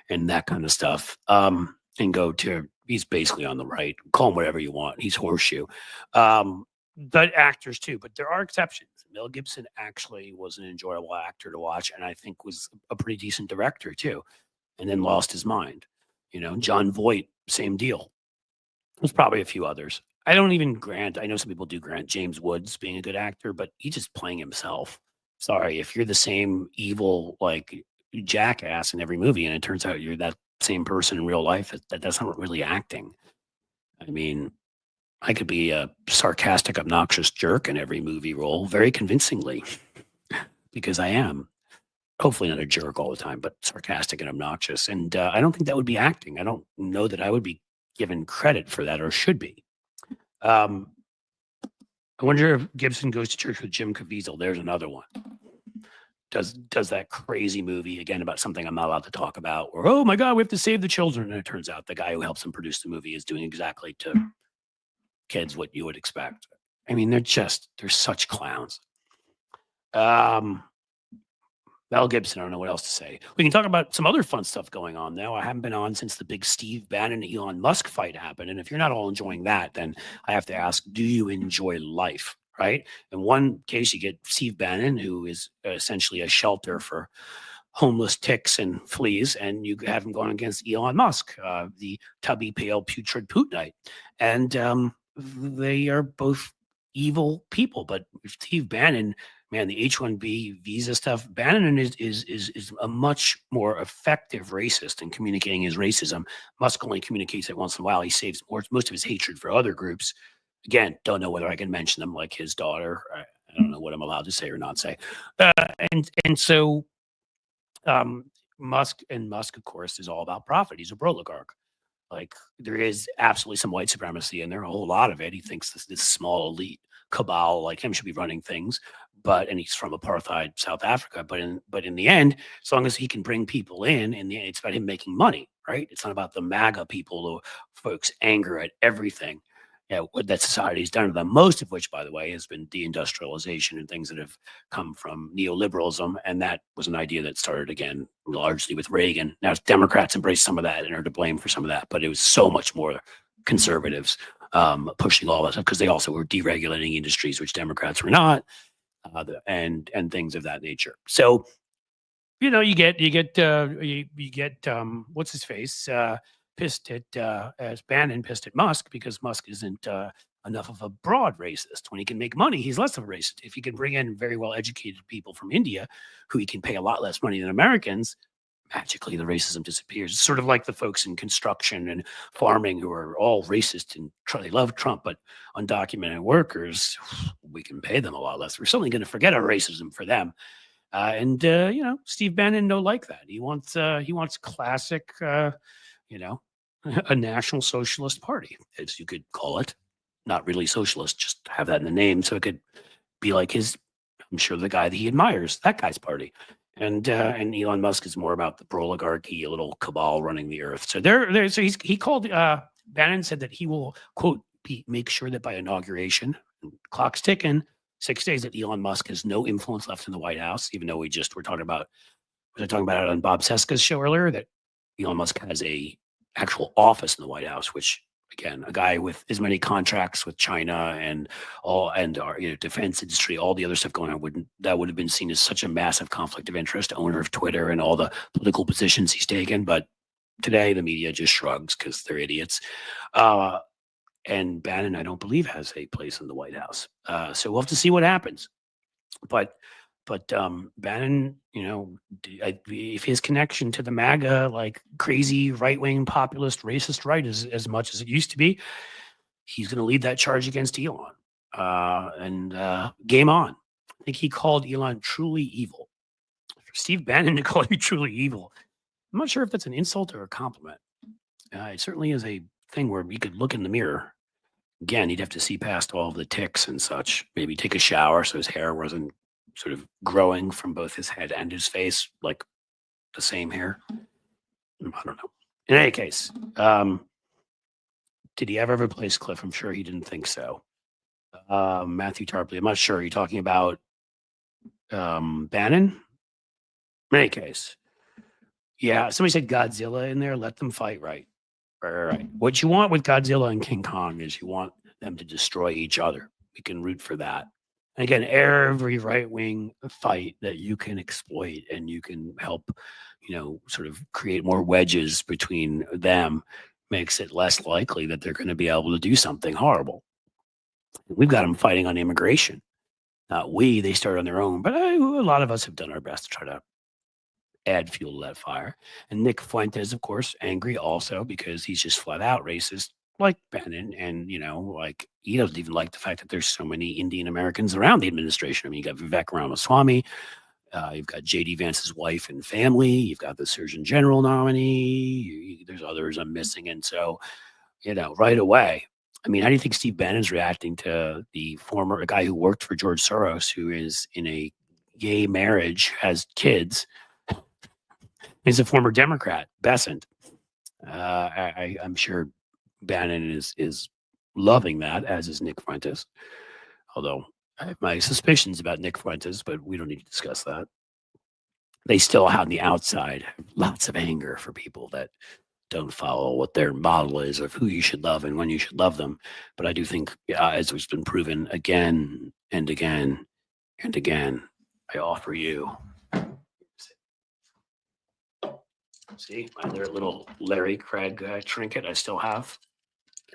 that kind of stuff. And he's basically on the right. Call him whatever you want. He's horseshoe. But actors too, but there are exceptions. Mel Gibson actually was an enjoyable actor to watch, and I think was a pretty decent director too, and then lost his mind. John Voight, same deal. There's probably a few others. I know some people do grant James Woods being a good actor, but he's just playing himself. Sorry, if you're the same evil, like, jackass in every movie, and it turns out you're that same person in real life, that's not really acting. I mean, I could be a sarcastic, obnoxious jerk in every movie role very convincingly because I am. Hopefully not a jerk all the time, but sarcastic and obnoxious. And I don't think that would be acting. I don't know that I would be given credit for that, or should be. I wonder if Gibson goes to church with Jim Caviezel. There's another one. Does that crazy movie again about something I'm not allowed to talk about, or, oh my God, we have to save the children. And it turns out the guy who helps him produce the movie is doing exactly to kids what you would expect. I mean, they're such clowns. Mel Gibson, I don't know what else to say. We can talk about some other fun stuff going on now. I haven't been on since the big Steve Bannon Elon Musk fight happened. And if you're not all enjoying that, then I have to ask, do you enjoy life? Right? In one case, you get Steve Bannon, who is essentially a shelter for homeless ticks and fleas, and you have him going against Elon Musk, the tubby, pale, putrid Putinite. And they are both evil people. But Steve Bannon, man, the H-1B visa stuff, Bannon is a much more effective racist in communicating his racism. Musk only communicates it once in a while. He saves most of his hatred for other groups. Again, don't know whether I can mention them, like his daughter. I don't know what I'm allowed to say or not say. And so Musk, of course, is all about profit. He's a oligarch. Like, there is absolutely some white supremacy in there, a whole lot of it. He thinks this small elite cabal like him should be running things, and he's from apartheid South Africa. But in the end, as long as he can bring people in the end, it's about him making money, right? It's not about the MAGA people, who folks anger at everything that society's done to them, most of which, by the way, has been deindustrialization and things that have come from neoliberalism. And that was an idea that started, again, largely with Reagan. Now, Democrats embrace some of that and are to blame for some of that, but it was so much more conservatives pushing all that stuff, because they also were deregulating industries, which Democrats were not, and things of that nature. So, you get what's his face, pissed at as Bannon pissed at Musk, because Musk isn't enough of a broad racist. When he can make money, he's less of a racist. If he can bring in very well educated people from India who he can pay a lot less money than Americans, magically the racism disappears. It's sort of like the folks in construction and farming who are all racist and they love Trump, but undocumented workers, we can pay them a lot less. We're certainly going to forget our racism for them. Steve Bannon no like that. He wants classic, a National Socialist Party, as you could call it. Not really socialist, just have that in the name, so it could be like I'm sure the guy that he admires, that guy's party. And Elon Musk is more about the oligarchy, a little cabal running the earth. So he called Bannon said that he will, quote, make sure that by inauguration, clock's ticking, 6 days, that Elon Musk has no influence left in the White House, even though was I talking about it on Bob Seska's show earlier, that Elon Musk has a actual office in the White House, which, again, a guy with as many contracts with China and our defense industry, all the other stuff going on, would have been seen as such a massive conflict of interest, owner of Twitter and all the political positions he's taken. But today the media just shrugs because they're idiots. And Bannon, I don't believe, has a place in the White House. So we'll have to see what happens. But Bannon, if his connection to the MAGA, like crazy right-wing populist racist right, is as much as it used to be, he's going to lead that charge against Elon. Game on. I think he called Elon truly evil. For Steve Bannon to call you truly evil, I'm not sure if that's an insult or a compliment. It certainly is a thing where you could look in the mirror. Again, he'd have to see past all of the ticks and such. Maybe take a shower so his hair wasn't sort of growing from both his head and his face, like the same hair. I don't know. In any case, Did he ever replace Cliff? I'm sure he didn't think so. Matthew Tarpley, I'm not sure. Are you talking about Bannon? In any case, yeah, somebody said Godzilla in there. Let them fight, right? Right. What you want with Godzilla and King Kong is you want them to destroy each other. We can root for that. And again, every right wing fight that you can exploit and you can help, sort of create more wedges between them makes it less likely that they're going to be able to do something horrible. We've got them fighting on immigration. Not we, they start on their own, but a lot of us have done our best to try to add fuel to that fire. And Nick Fuentes, of course, angry also because he's just flat out racist, like Bannon. And, like he doesn't even like the fact that there's so many Indian Americans around the administration. I mean, you got Vivek Ramaswamy, you've got J.D. Vance's wife and family, you've got the Surgeon General nominee, there's others I'm missing. And so, right away, I mean, how do you think Steve Bannon's reacting to the former guy who worked for George Soros, who is in a gay marriage, has kids? He's a former Democrat, Besant. I'm sure Bannon is loving that, as is Nick Fuentes. Although I have my suspicions about Nick Fuentes, but we don't need to discuss that. They still on the outside have lots of anger for people that don't follow what their model is of who you should love and when you should love them. But I do think, as it's been proven again and again and again, I offer you. See, my little Larry Craig trinket I still have.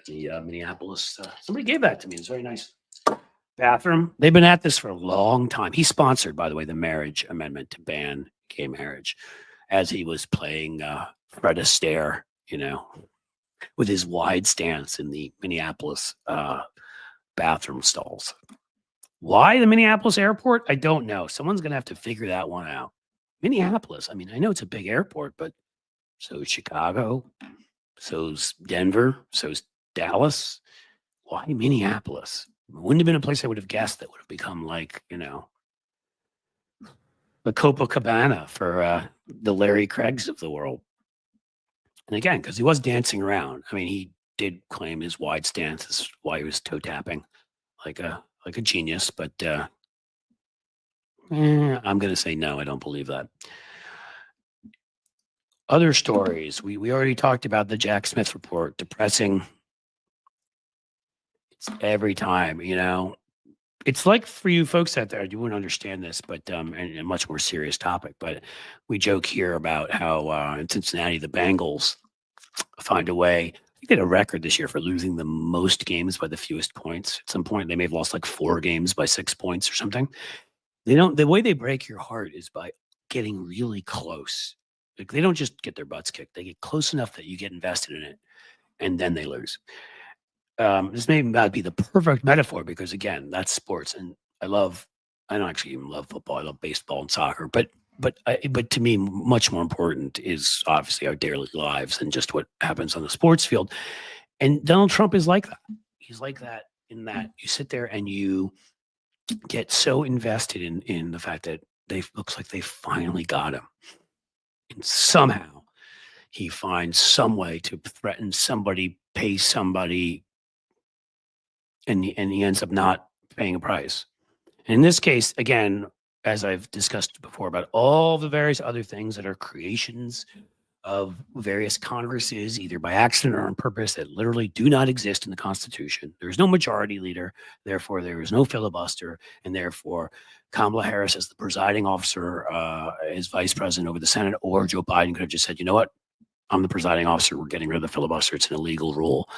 The Minneapolis. Somebody gave that to me. It's very nice. Bathroom. They've been at this for a long time. He sponsored, by the way, the marriage amendment to ban gay marriage as he was playing Fred Astaire, with his wide stance in the Minneapolis bathroom stalls. Why the Minneapolis airport? I don't know. Someone's going to have to figure that one out. Minneapolis. I mean, I know it's a big airport, but so's Chicago, so's Denver, so's Dallas. Why Minneapolis? Wouldn't have been a place I would have guessed that would have become like, the Copacabana for the Larry Craigs of the world. And again, because he was dancing around. I mean, he did claim his wide stance is why he was toe tapping like a genius, but I'm going to say no, I don't believe that. Other stories. We already talked about the Jack Smith report. Depressing. It's every time, It's like for you folks out there, you wouldn't understand this, but and a much more serious topic. But we joke here about how in Cincinnati, the Bengals find a way. They did a record this year for losing the most games by the fewest points. At some point, they may have lost like 4 games by 6 points or something. The way they break your heart is by getting really close. Like they don't just get their butts kicked; they get close enough that you get invested in it, and then they lose. This may not be the perfect metaphor because again, that's sports, and I don't actually even love football. I love baseball and soccer, but to me, much more important is obviously our daily lives and just what happens on the sports field. And Donald Trump is like that. He's like that in that you sit there and you get so invested in the fact that looks like they finally got him. And somehow he finds some way to threaten somebody, pay somebody, and he ends up not paying a price. And in this case, again, as I've discussed before about all the various other things that are creations of various Congresses, either by accident or on purpose, that literally do not exist in the Constitution. There's no majority leader, therefore there is no filibuster, and therefore Kamala Harris as the presiding officer, as vice president over the Senate, or Joe Biden could have just said, you know what, I'm the presiding officer, we're getting rid of the filibuster, it's an illegal rule.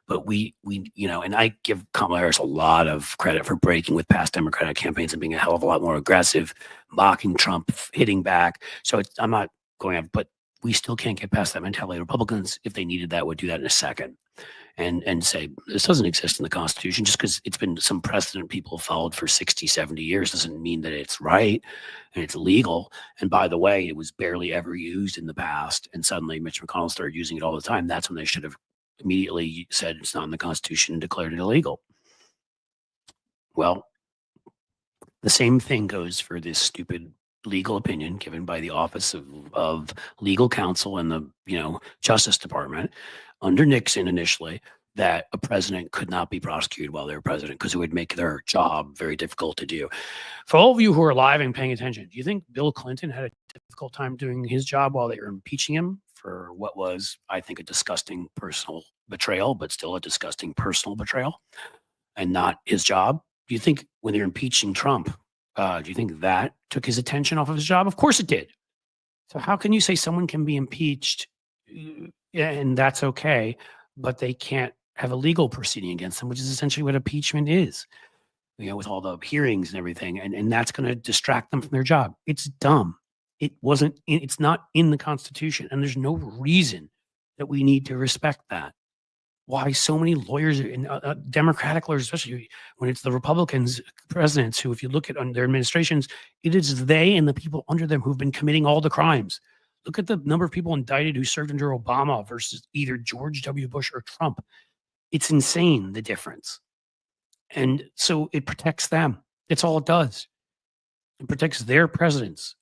But we and I give Kamala Harris a lot of credit for breaking with past Democratic campaigns and being a hell of a lot more aggressive, mocking Trump, hitting back. So I'm not going up, but we still can't get past that mentality. Republicans, if they needed that, would do that in a second and say, this doesn't exist in the Constitution. Just because it's been some precedent people have followed for 60, 70 years doesn't mean that it's right and it's legal. And by the way, it was barely ever used in the past. And suddenly Mitch McConnell started using it all the time. That's when they should have immediately said it's not in the Constitution and declared it illegal. Well, the same thing goes for this stupid legal opinion given by the Office of Legal Counsel and the Justice Department under Nixon initially that a president could not be prosecuted while they were president because it would make their job very difficult to do. For all of you who are alive and paying attention, do you think Bill Clinton had a difficult time doing his job while they were impeaching him for what was, I think, a disgusting personal betrayal, but still a disgusting personal betrayal and not his job? Do you think when they're impeaching Trump, do you think that took his attention off of his job? Of course it did. So how can you say someone can be impeached and that's okay, but they can't have a legal proceeding against them, which is essentially what impeachment is, with all the hearings and everything. And that's going to distract them from their job. It's dumb. It's not in the Constitution. And there's no reason that we need to respect that. Why so many lawyers and Democratic lawyers, especially when it's the Republicans presidents who, if you look at their administrations, it is they and the people under them who've been committing all the crimes. Look at the number of people indicted who served under Obama versus either George W. Bush or Trump. It's insane, the difference. And so it protects them. That's all it does. It protects their presidents.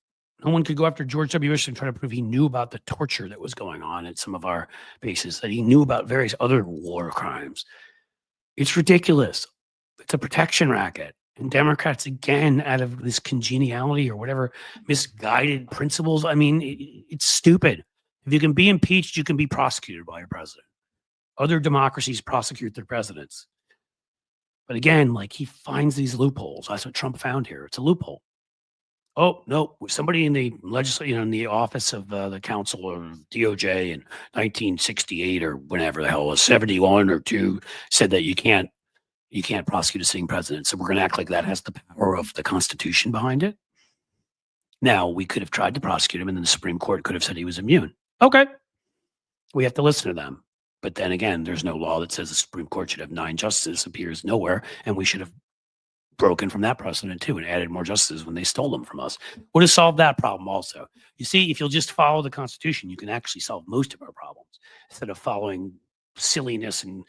No one could go after George W. Bush and try to prove he knew about the torture that was going on at some of our bases, that he knew about various other war crimes. It's ridiculous. It's a protection racket. And Democrats, again, out of this congeniality or whatever misguided principles, I mean, it's stupid. If you can be impeached, you can be prosecuted by your president. Other democracies prosecute their presidents. But again, like, he finds these loopholes. That's what Trump found here. It's a loophole. Oh, no, somebody in the legislature, in the office of the counsel or DOJ in 1968 or whenever the hell it was, 71 or 2, said that you can't prosecute a sitting president. So we're going to act like that has the power of the Constitution behind it. Now, we could have tried to prosecute him, and then the Supreme Court could have said he was immune. Okay. We have to listen to them. But then again, there's no law that says the Supreme Court should have 9 justices, appears nowhere, and we should have broken from that precedent too and added more justices when they stole them from us. Would have solved that problem also. You see, if you'll just follow the Constitution, you can actually solve most of our problems instead of following silliness and,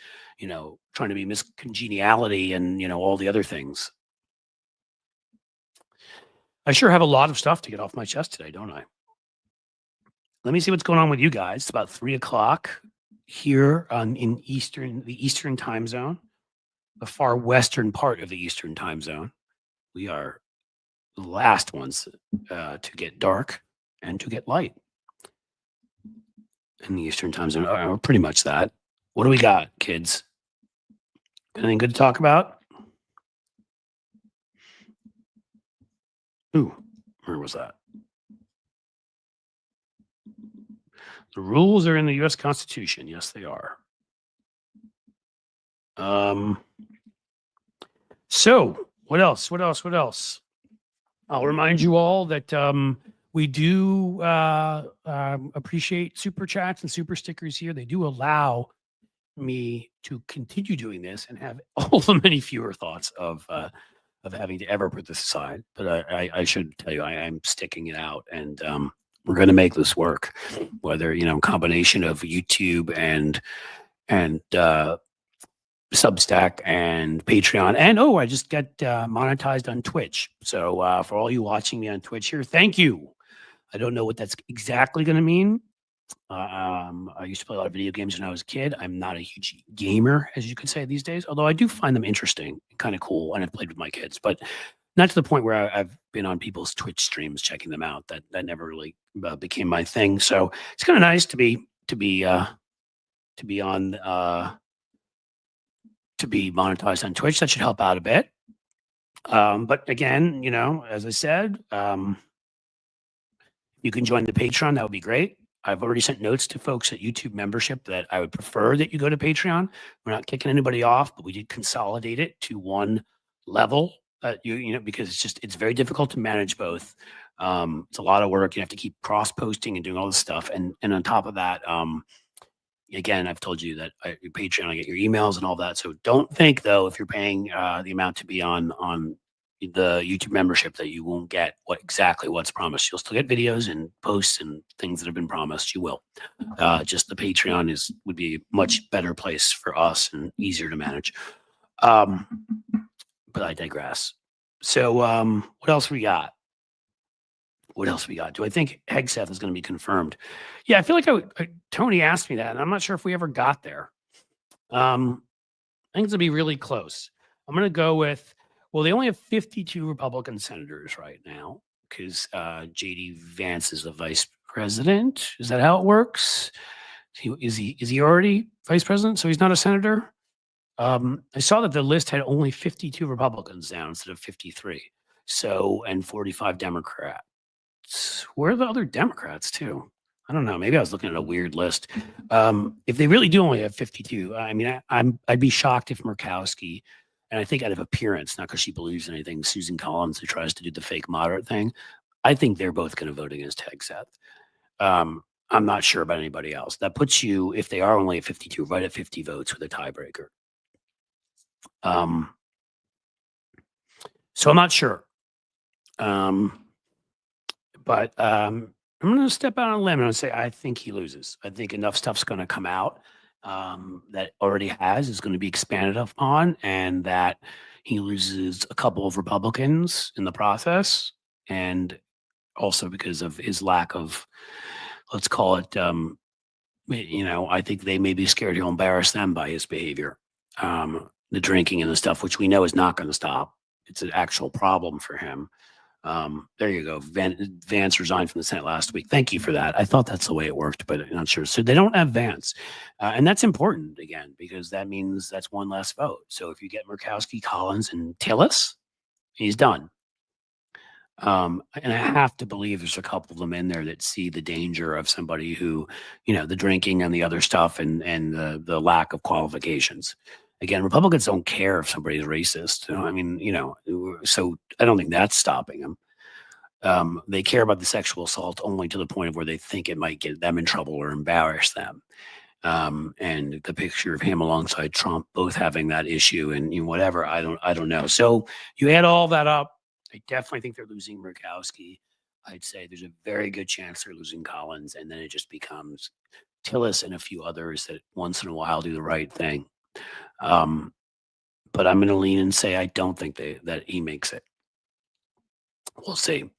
trying to be miscongeniality and, all the other things. I sure have a lot of stuff to get off my chest today, don't I? Let me see what's going on with you guys. It's about 3:00 here in the Eastern time zone, the far western part of the Eastern time zone. We are the last ones to get dark and to get light in the Eastern time zone. We're pretty much that. What do we got, kids? Anything good to talk about? Ooh, where was that? The rules are in the U.S. Constitution. Yes, they are. So what else? I'll remind you all that we do appreciate super chats and super stickers here. They do allow me to continue doing this and have all the many fewer thoughts of having to ever put this aside. But I should tell you, I am sticking it out, and we're going to make this work. Whether combination of YouTube and Substack and Patreon, and I just got monetized on Twitch. So for all you watching me on Twitch here, thank you. I don't know what that's exactly going to mean. I used to play a lot of video games when I was a kid. I'm not a huge gamer, as you could say these days, although I do find them interesting, kind of cool, and I've played with my kids, but not to the point where I've been on people's Twitch streams checking them out. That never really became my thing. So it's kind of nice to be monetized on Twitch. That should help out a bit. But again, as I said, you can join the Patreon. That would be great. I've already sent notes to folks at YouTube membership that I would prefer that you go to Patreon. We're not kicking anybody off, but we did consolidate it to one level. Because it's very difficult to manage both. It's a lot of work. You have to keep cross posting and doing all this stuff. And on top of that, again, I've told you that Patreon, I get your emails and all that. So don't think though, if you're paying the amount to be on the YouTube membership, that you won't get what's promised. You'll still get videos and posts and things that have been promised. You will. Just the Patreon would be a much better place for us and easier to manage. But I digress. So what else we got? Do I think Hegseth is going to be confirmed? Yeah, I feel like Tony asked me that, and I'm not sure if we ever got there. I think it's gonna be really close. I'm gonna go with, well, they only have 52 Republican senators right now because JD Vance is the vice president. Is that how it works? Is he already vice president? So he's not a senator? I saw that the list had only 52 Republicans down instead of 53. So, and 45 Democrats. Where are the other Democrats too? I don't know. Maybe I was looking at a weird list. If they really do only have 52, I mean, I'd be shocked if Murkowski, and I think out of appearance, not because she believes in anything, Susan Collins, who tries to do the fake moderate thing, I think they're both going to vote against Hegseth. I'm not sure about anybody else. That puts you, if they are only at 52, right at 50 votes with a tiebreaker. So I'm not sure. But I'm going to step out on a limb and say I think he loses. I think enough stuff's going to come out that already is going to be expanded upon, and that he loses a couple of Republicans in the process, and also because of his lack of, let's call it, I think they may be scared he'll embarrass them by his behavior, the drinking and the stuff, which we know is not going to stop. It's an actual problem for him. There you go. Vance resigned from the Senate last week. Thank you for that. I thought that's the way it worked, but I'm not sure. So they don't have Vance. And that's important, again, because that means that's one less vote. So if you get Murkowski, Collins, and Tillis, he's done. And I have to believe there's a couple of them in there that see the danger of somebody who, the drinking and the other stuff, and the lack of qualifications. Again, Republicans don't care if somebody's racist. So I don't think that's stopping them. They care about the sexual assault only to the point of where they think it might get them in trouble or embarrass them. And the picture of him alongside Trump, both having that issue and whatever, I don't know. So you add all that up, I definitely think they're losing Murkowski. I'd say there's a very good chance they're losing Collins, and then it just becomes Tillis and a few others that once in a while do the right thing. But I'm going to lean and say I don't think that he makes it. We'll see.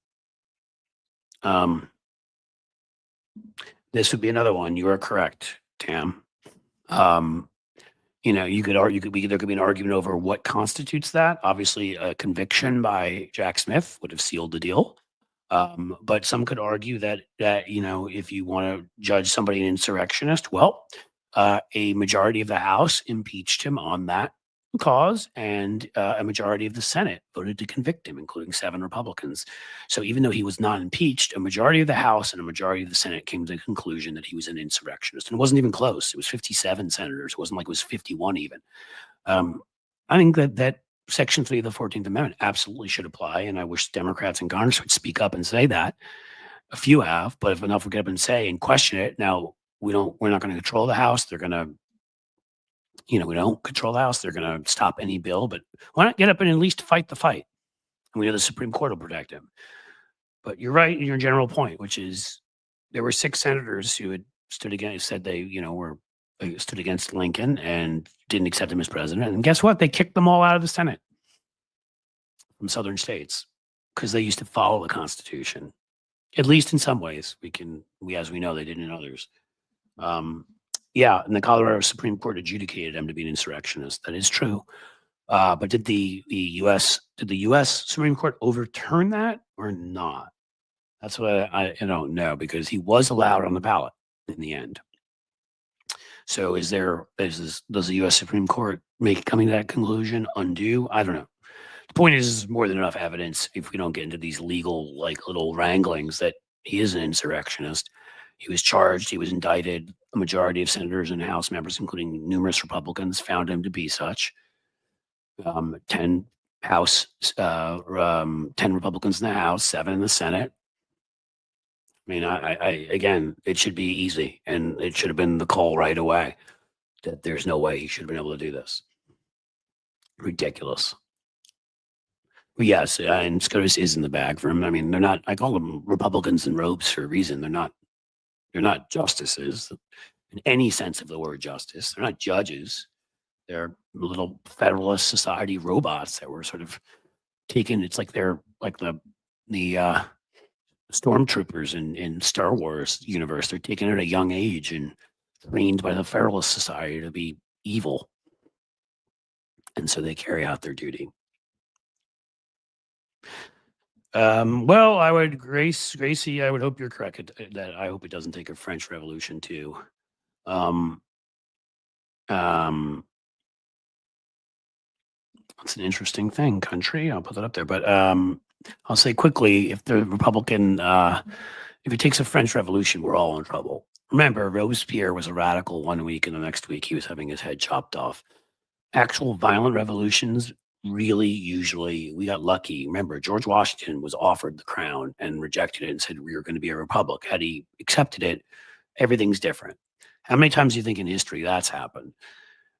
This would be another one. You are correct, Tam. You could argue, there could be an argument over what constitutes that. Obviously, a conviction by Jack Smith would have sealed the deal. But some could argue that if you want to judge somebody an insurrectionist, well, a majority of the House impeached him on that cause, and a majority of the Senate voted to convict him, including 7 Republicans. So even though he was not impeached, a majority of the House and a majority of the Senate came to the conclusion that he was an insurrectionist. And it wasn't even close. It was 57 senators. It wasn't like it was 51 even. I think that Section 3 of the 14th Amendment absolutely should apply, and I wish Democrats in Congress would speak up and say that. A few have, but if enough would get up and say and question it, now we're not going to control the House. They're going to, we don't control the House. They're going to stop any bill, but why not get up and at least fight the fight? And we know the Supreme Court will protect him. But you're right in your general point, which is there were 6 senators who had stood against, said they, stood against Lincoln and didn't accept him as president. And guess what? They kicked them all out of the Senate from southern states because they used to follow the Constitution. At least in some ways, as we know, they did in others. And the Colorado Supreme Court adjudicated him to be an insurrectionist. That is true. But did the U.S. Supreme Court overturn that or not? That's what I don't know, because he was allowed on the ballot in the end. So does the U.S. Supreme Court coming to that conclusion undo? I don't know. The point is more than enough evidence, if we don't get into these legal little wranglings, that he is an insurrectionist. He was charged. He was indicted. A majority of senators and House members, including numerous Republicans, found him to be such. 10 Republicans in the House, 7 in the Senate. I mean, again, it should be easy, and it should have been the call right away that there's no way he should have been able to do this. Ridiculous. Well, yes, and SCOTUS is in the bag for him. I mean, they're not. I call them Republicans in robes for a reason. They're not justices in any sense of the word justice. They're not judges. They're little Federalist Society robots that were sort of taken. It's like they're like the stormtroopers in Star Wars universe. They're taken at a young age and trained by the Federalist Society to be evil. And so they carry out their duty. Well, I would, Gracie, I would hope you're correct that I hope it doesn't take a French Revolution too. Um, um, it's an interesting thing, country. I'll put that up there. But I'll say quickly, if the Republican, if it takes a French Revolution, we're all in trouble. Remember, Robespierre was a radical one week, and the next week he was having his head chopped off. Actual violent revolutions, really, usually, we got lucky. Remember, George Washington was offered the crown and rejected it and said we were going to be a republic. Had he accepted it, everything's different. How many times do you think in history that's happened?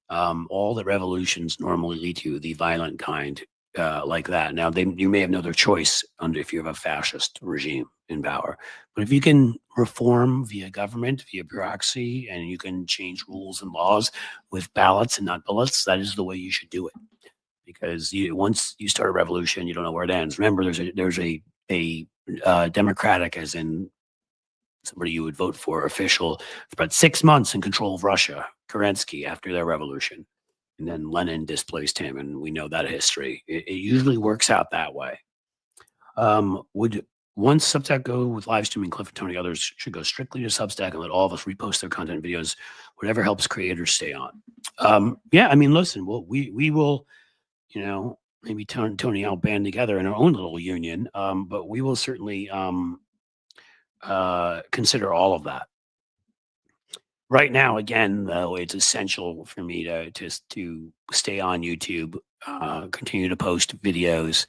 All the revolutions normally lead to the violent kind, like that. Now, you may have no other choice if you have a fascist regime in power, but if you can reform via government, via bureaucracy, and you can change rules and laws with ballots and not bullets, that is the way you should do it. Because once you start a revolution, you don't know where it ends. Remember, there's a democratic, as in somebody you would vote for, official for about 6 months in control of Russia, Kerensky, after their revolution. And then Lenin displaced him, and we know that history. It usually works out that way. Would once Substack go with live streaming, Cliff and Tony, others should go strictly to Substack and let all of us repost their content videos, whatever helps creators stay on. Yeah, I mean, listen, we will, maybe Tony, I'll band together in our own little union, but we will certainly consider all of that. Right now, again, though, it's essential for me to stay on YouTube, continue to post videos.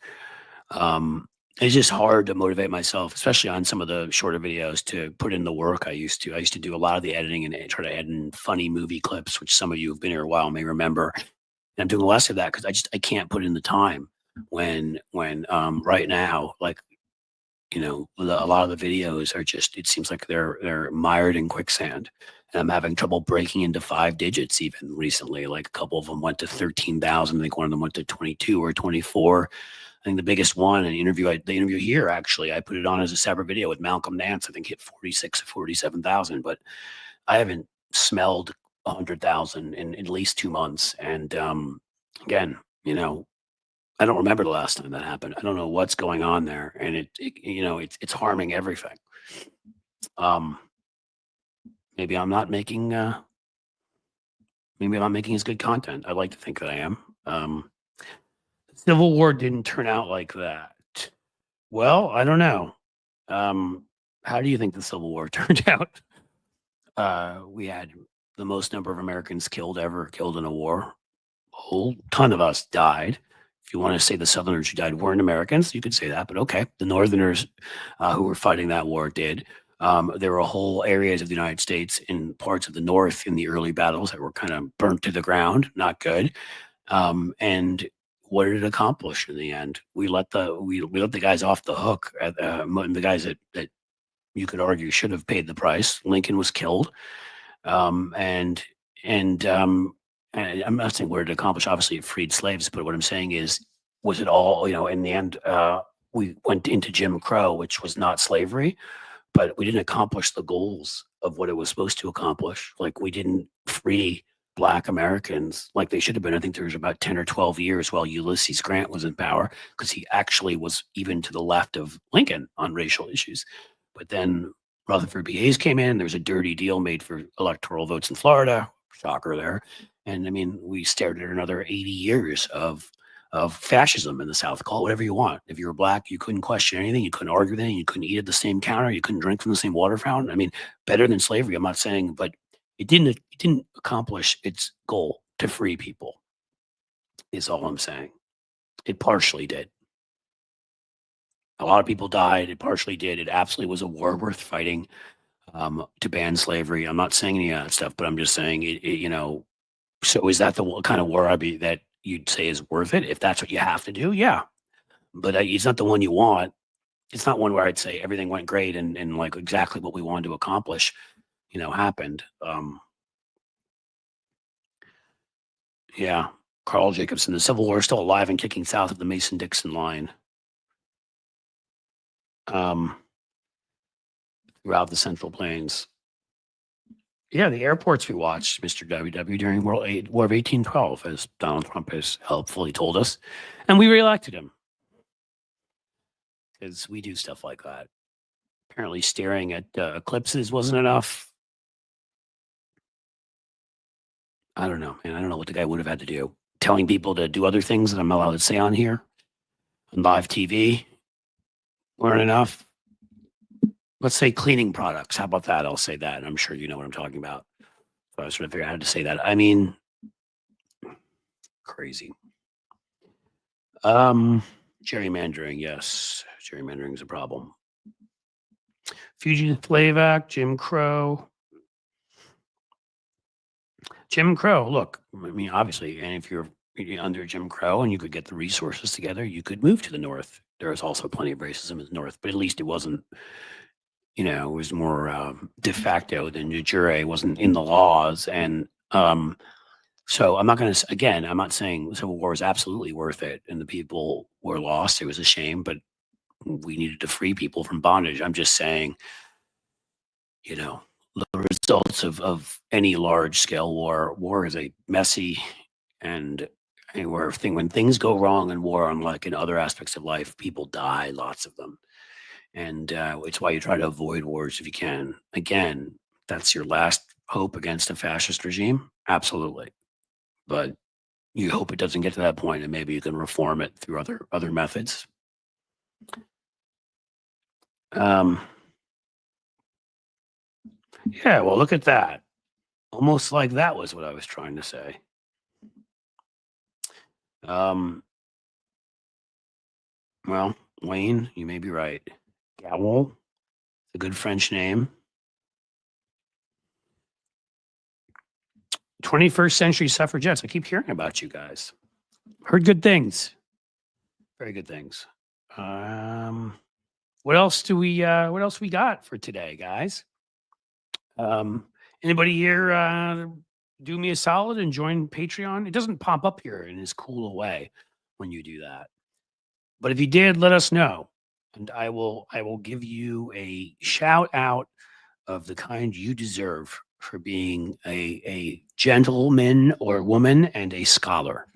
It's just hard to motivate myself, especially on some of the shorter videos, to put in the work I used to. I used to do a lot of the editing and try to add in funny movie clips, which some of you who've been here a while may remember. And I'm doing less of that because I can't put in the time when right now, like, a lot of the videos are just, it seems like they're mired in quicksand. And I'm having trouble breaking into 5 digits even recently. Like a couple of them went to 13,000. I think one of them went to 22 or 24. I think the biggest one, the interview here, actually, I put it on as a separate video with Malcolm Nance. I think hit 46 or 47,000, but I haven't smelled 100,000 in at least 2 months. And again, I don't remember the last time that happened. I don't know what's going on there, and it's harming everything. Maybe I'm not making as good content. I'd like to think that I am. The Civil War didn't turn out like that. Well, I don't know. How do you think the Civil War turned out? We had the most number of Americans killed in a war. A whole ton of us died. If you want to say the Southerners who died weren't Americans, you could say that, but okay. The Northerners who were fighting that war did. There were whole areas of the United States in parts of the North in the early battles that were kind of burnt to the ground, not good. And what did it accomplish in the end? We let the guys off the hook. The guys that you could argue should have paid the price. Lincoln was killed, and I'm not saying what did it accomplish. Obviously, it freed slaves, but what I'm saying is, was it all? In the end, we went into Jim Crow, which was not slavery, but we didn't accomplish the goals of what it was supposed to accomplish. Like, we didn't free Black Americans like they should have been. I think there was about 10 or 12 years while Ulysses Grant was in power, because he actually was even to the left of Lincoln on racial issues. But then Rutherford B. Hayes came in. There was a dirty deal made for electoral votes in Florida. Shocker there. And I mean, we stared at another 80 years of fascism in the South. Call it whatever you want. If you were Black, you couldn't question anything. You couldn't argue with anything. You couldn't eat at the same counter. You couldn't drink from the same water fountain. I mean, better than slavery, I'm not saying, but it didn't accomplish its goal to free people, is all I'm saying. It partially did. A lot of people died. It partially did. It absolutely was a war worth fighting, to ban slavery. I'm not saying any of that stuff, but I'm just saying so is that the kind of war that you'd say is worth it? If that's what you have to do, yeah. But it's not the one you want. It's not one where I'd say everything went great and like exactly what we wanted to accomplish, happened. Yeah. Carl Jacobson, the Civil War is still alive and kicking south of the Mason-Dixon line. Throughout the Central Plains. Yeah, the airports we watched, Mr. WW, during War of 1812, as Donald Trump has helpfully told us. And we reelected him because we do stuff like that. Apparently, staring at eclipses wasn't enough. I don't know, man. I don't know what the guy would have had to do. Telling people to do other things that I'm not allowed to say on here, on live TV, weren't enough. Let's say cleaning products. How about that? I'll say that. And I'm sure you know what I'm talking about. So I was trying to figure out how to say that. I mean, crazy. Gerrymandering, yes. Gerrymandering is a problem. Fugitive Slave Act, Jim Crow. Jim Crow, look, I mean, obviously, and if you're under Jim Crow and you could get the resources together, you could move to the North. There is also plenty of racism in the North, but at least it wasn't, it was more de facto than de jure. It wasn't in the laws. And so I'm not going to, again, I'm not saying the Civil War is absolutely worth it and the people were lost. It was a shame, but we needed to free people from bondage. I'm just saying, the results of any large scale war is a messy and anywhere thing. When things go wrong in war, unlike in other aspects of life, people die, lots of them. And it's why you try to avoid wars if you can. Again, that's your last hope against a fascist regime. Absolutely. But you hope it doesn't get to that point and maybe you can reform it through other methods. Yeah, well, look at that. Almost like that was what I was trying to say. Well, Wayne, you may be right. Gavel, a good French name. 21st century suffragettes. I keep hearing about you guys. Heard good things. Very good things. What else we got for today, guys? Anybody here do me a solid and join Patreon? It doesn't pop up here in as cool a way when you do that. But if you did, let us know. And I will give you a shout out of the kind you deserve for being a gentleman or woman and a scholar.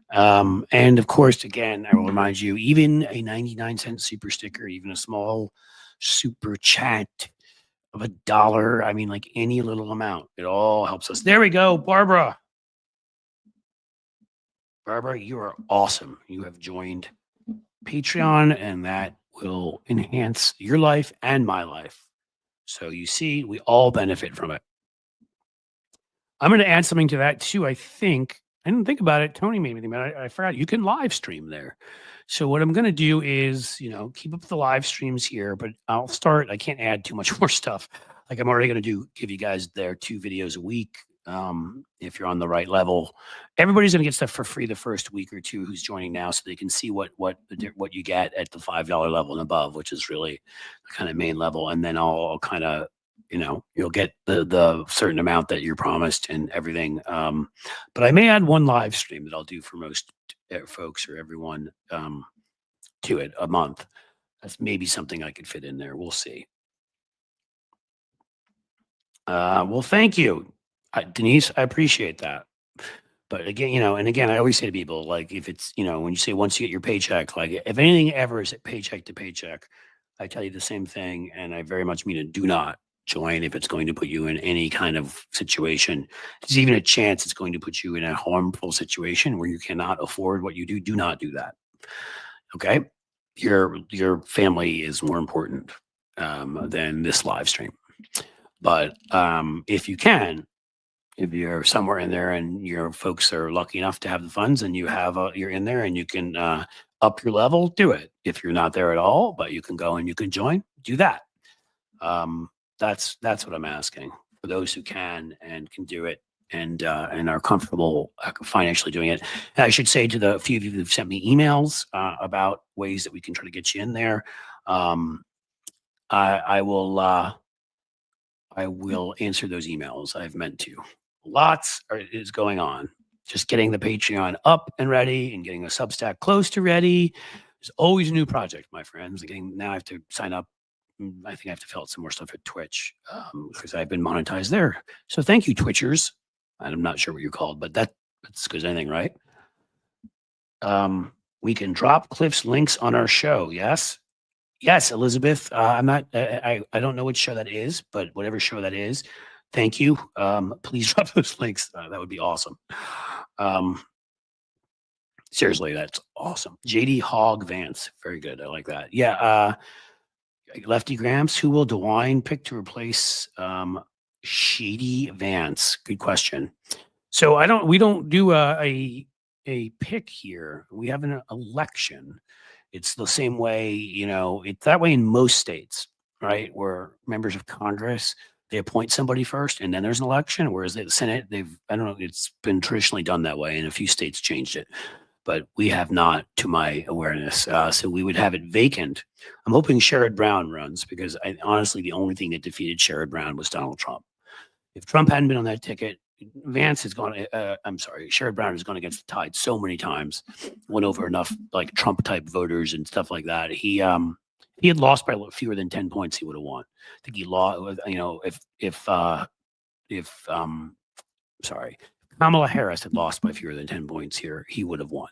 And of course, again, I will remind you, even a 99-cent super sticker, even a small super chat of $1, I mean, like any little amount, it all helps us. There we go, Barbara. Barbara, you are awesome. You have joined Patreon, and that will enhance your life and my life. So you see, we all benefit from it. I'm going to add something to that too. I think I didn't think about it. Tony made me think about it. I forgot you can live stream there. So what I'm going to do is, keep up the live streams here, but I'll start. I can't add too much more stuff. Like I'm already going to give you guys there 2 videos a week. If you're on the right level, everybody's going to get stuff for free the first week or 2 who's joining now, so they can see what you get at the $5 level and above, which is really the kind of main level. And then I'll kind of, you'll get the certain amount that you're promised and everything. But I may add 1 live stream that I'll do for most folks or everyone to it a month. That's maybe something I could fit in there. We'll see. Well, thank you. Denise, I appreciate that. But again, I always say to people, like, if it's, when you say once you get your paycheck, like if anything ever is paycheck to paycheck, I tell you the same thing. And I very much mean it. Do not join if it's going to put you in any kind of situation. There's even a chance it's going to put you in a harmful situation where you cannot afford what you do. Do not do that. Okay. Your family is more important than this live stream. But if you can, if you're somewhere in there and your folks are lucky enough to have the funds and you're in there and you can up your level, do it. If you're not there at all, but you can go and you can join, do that. That's what I'm asking for those who can and can do it and are comfortable financially doing it. And I should say to the few of you who've sent me emails about ways that we can try to get you in there, I will answer those emails. I've meant to. Lots is going on. Just getting the Patreon up and ready and getting a Substack close to ready. There's always a new project, my friends. Now I have to sign up I think I have to fill out some more stuff at Twitch because I've been monetized there. So thank you, Twitchers. I'm not sure what you're called, but that's as good as anything, right? We can drop Cliff's links on our show. Yes. Yes, Elizabeth. I'm not. I don't know which show that is, but whatever show that is, thank you. Please drop those links. That would be awesome. Seriously, that's awesome. JD Hogg Vance, very good. I like that. Yeah. Lefty Gramps, who will DeWine pick to replace Shady Vance? Good question. So we don't do a pick here. We have an election. It's the same way, it's that way in most states, right? Where members of Congress, they appoint somebody first and then there's an election. Whereas the Senate, I don't know, it's been traditionally done that way and a few states changed it, but we have not, to my awareness. So we would have it vacant. I'm hoping Sherrod Brown runs because honestly, the only thing that defeated Sherrod Brown was Donald Trump. If Trump hadn't been on that ticket, Vance has gone. Sherrod Brown has gone against the tide so many times, won over enough like Trump type voters and stuff like that. He had lost by fewer than 10 points, he would have won. I think he lost. If Kamala Harris had lost by fewer than 10 points here, he would have won.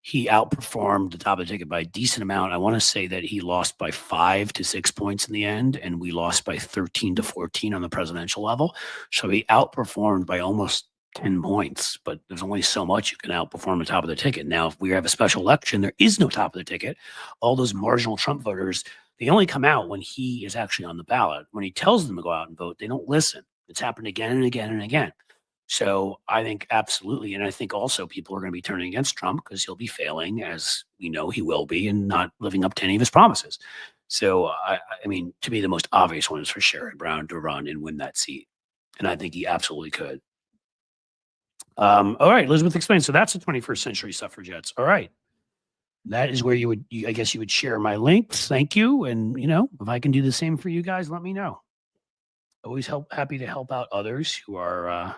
He outperformed the top of the ticket by a decent amount. I want to say that he lost by 5 to 6 points in the end, and we lost by 13 to 14 on the presidential level. So he outperformed by almost 10 points, but there's only so much you can outperform the top of the ticket. Now, if we have a special election, there is no top of the ticket. All those marginal Trump voters, they only come out when he is actually on the ballot. When he tells them to go out and vote, they don't listen. It's happened again and again and again. So I think absolutely. And I think also people are going to be turning against Trump because he'll be failing, as we know he will be, and not living up to any of his promises. So, I mean, to me, the most obvious one is for Sherrod Brown to run and win that seat. And I think he absolutely could. All right, Elizabeth explains. So that's the 21st century suffragettes. All right. That is where I guess you would share my links. Thank you. And, if I can do the same for you guys, let me know. Always happy to help out others who are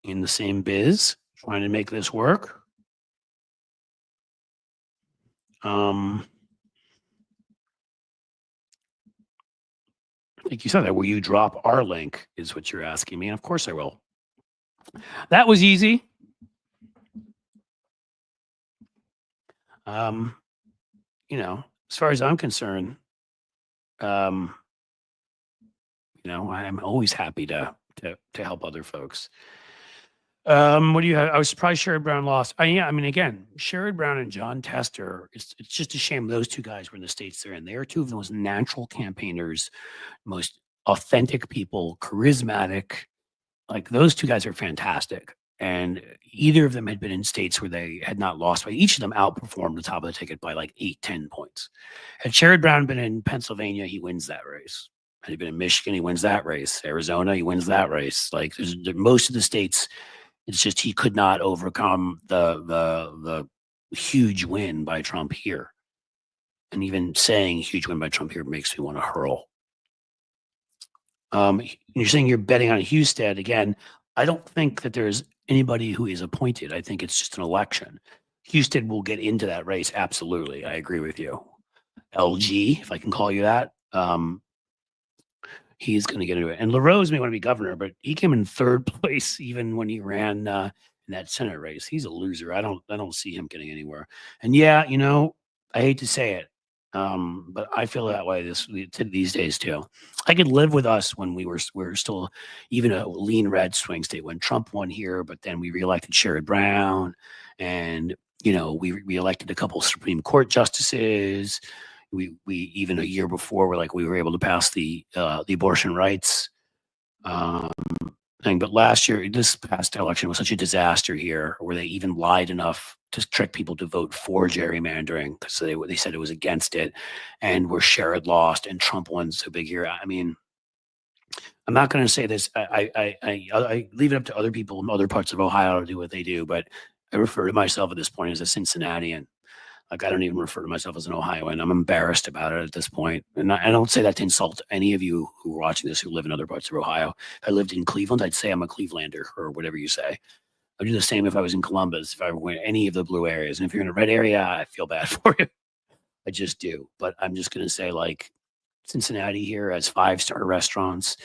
in the same biz, trying to make this work. I think you said that. Will you drop our link is what you're asking me. And of course I will. That was easy. As far as I'm concerned, I'm always happy to help other folks. What do you have? I was surprised Sherrod Brown lost. Again, Sherrod Brown and John Tester, it's just a shame those two guys were in the states they're in. They are two of the most natural campaigners, most authentic people, charismatic. Like those two guys are fantastic. And either of them had been in states where they had not lost by each of them outperformed the top of the ticket by like 8-10 points. Had Sherrod Brown been in Pennsylvania, he wins that race. Had he been in Michigan, he wins that race. Arizona, he wins that race. Like most of the states, it's just he could not overcome the huge win by Trump here. And even saying huge win by Trump here makes me want to hurl. You're saying you're betting on Husted. Again, I don't think that there's anybody who is appointed. I think it's just an election. Husted will get into that race. Absolutely. I agree with you. LG, if I can call you that. He's going to get into it. And LaRose may want to be governor, but he came in third place even when he ran in that Senate race. He's a loser. I don't see him getting anywhere. And yeah, I hate to say it, but I feel that way these days too. I could live with us when we were still even a lean red swing state when Trump won here, but then we reelected Sherrod Brown, and we reelected a couple of Supreme Court justices. We even a year before we were able to pass the abortion rights thing. But last year, this past election was such a disaster here, where they even lied enough to trick people to vote for gerrymandering because they said it was against it, and where Sherrod lost and Trump won so big here. I mean, I'm not going to say this. I leave it up to other people in other parts of Ohio to do what they do, but I refer to myself at this point as a Cincinnatian. Like, I don't even refer to myself as an Ohioan. I'm embarrassed about it at this point. And I don't say that to insult any of you who are watching this who live in other parts of Ohio. If I lived in Cleveland, I'd say I'm a Clevelander or whatever you say. I'd do the same if I was in Columbus, if I were in any of the blue areas. And if you're in a red area, I feel bad for you. I just do. But I'm just going to say, Cincinnati here has 5-star restaurants.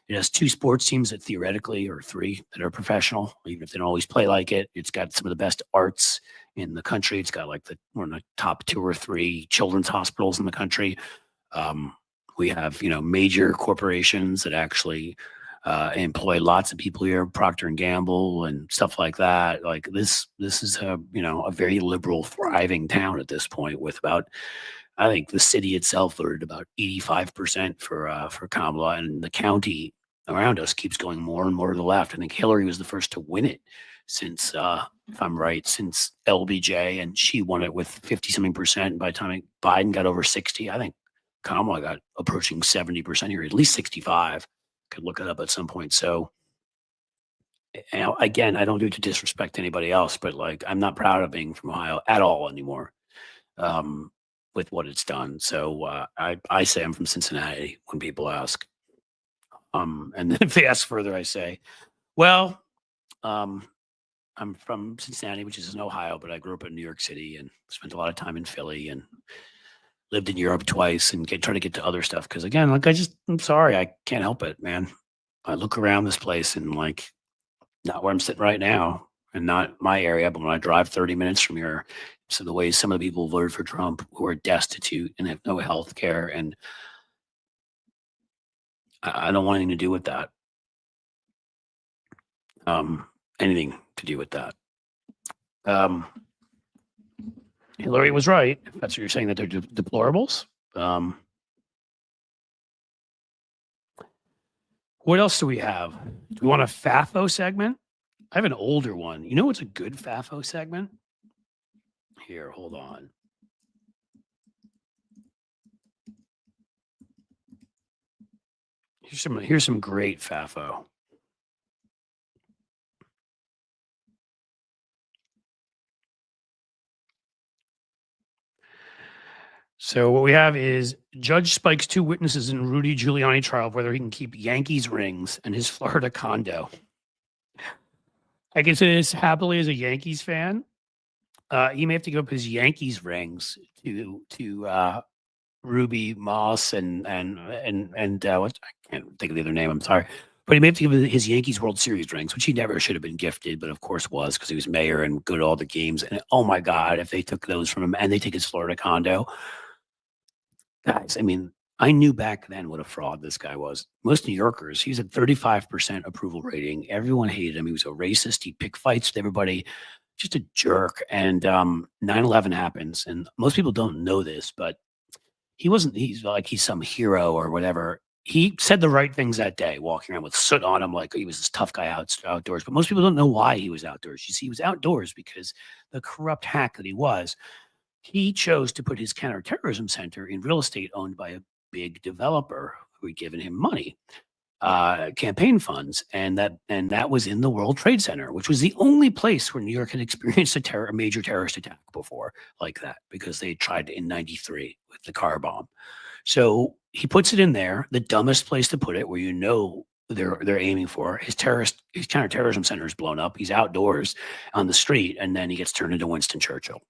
It has 2 sports teams that theoretically, or 3 that are professional, even if they don't always play like it. It's got some of the best arts in the country. It's got like one of the top 2 or 3 children's hospitals in the country. We have, major corporations that actually employ lots of people here, Procter and Gamble and stuff like that. Like this is a very liberal, thriving town at this point, with about, I think the city itself voted about 85% for Kamala, and the county around us keeps going more and more to the left. I think Hillary was the first to win it since, if I'm right, since LBJ, and she won it with 50 something percent. And by the time Biden got over 60, I think Kamala got approaching 70% here, at least 65. Could look it up at some point. So, again, I don't do it to disrespect anybody else, but like, I'm not proud of being from Ohio at all anymore. With what it's done. So I say I'm from Cincinnati when people ask. And then if they ask further, I say, well, I'm from Cincinnati, which is in Ohio, but I grew up in New York City and spent a lot of time in Philly and lived in Europe twice and try to get to other stuff. Cause again, like I'm sorry, I can't help it, man. I look around this place and like, not where I'm sitting right now and not my area, but when I drive 30 minutes from here, so the way some of the people voted for Trump who are destitute and have no health care, and I don't want anything to do with that. Anything to do with that. Hillary was right. If that's what you're saying, that they're deplorables. What else do we have? Do we want a FAFO segment? I have an older one. You know what's a good FAFO segment? Here, hold on. Here's some great FAFO. So what we have is judge spikes 2 witnesses in Rudy Giuliani trial of whether he can keep Yankees rings and his Florida condo. I can say this happily as a Yankees fan. He may have to give up his Yankees rings to Ruby Moss and what, I can't think of the other name. I'm sorry, but he may have to give his Yankees World Series rings, which he never should have been gifted, but of course was, because he was mayor and go to all the games. And oh my God, if they took those from him and they take his Florida condo, guys, I mean, I knew back then what a fraud this guy was. Most New Yorkers, he's at 35% approval rating. Everyone hated him. He was a racist. He picked fights with everybody. Just a jerk. And 9/11 happens, and most people don't know this, but he's like he's some hero or whatever. He said the right things that day, walking around with soot on him like he was this tough guy outdoors. But most people don't know why he was outdoors. You see, he was outdoors because the corrupt hack that he was, he chose to put his counterterrorism center in real estate owned by a big developer who had given him money. Campaign funds, and that was in the World Trade Center, which was the only place where New York had experienced a major terrorist attack before like that, because they tried in '93 with the car bomb. So he puts it in there, the dumbest place to put it, where they're aiming for. His counterterrorism center is blown up. He's outdoors on the street, and then he gets turned into Winston Churchill.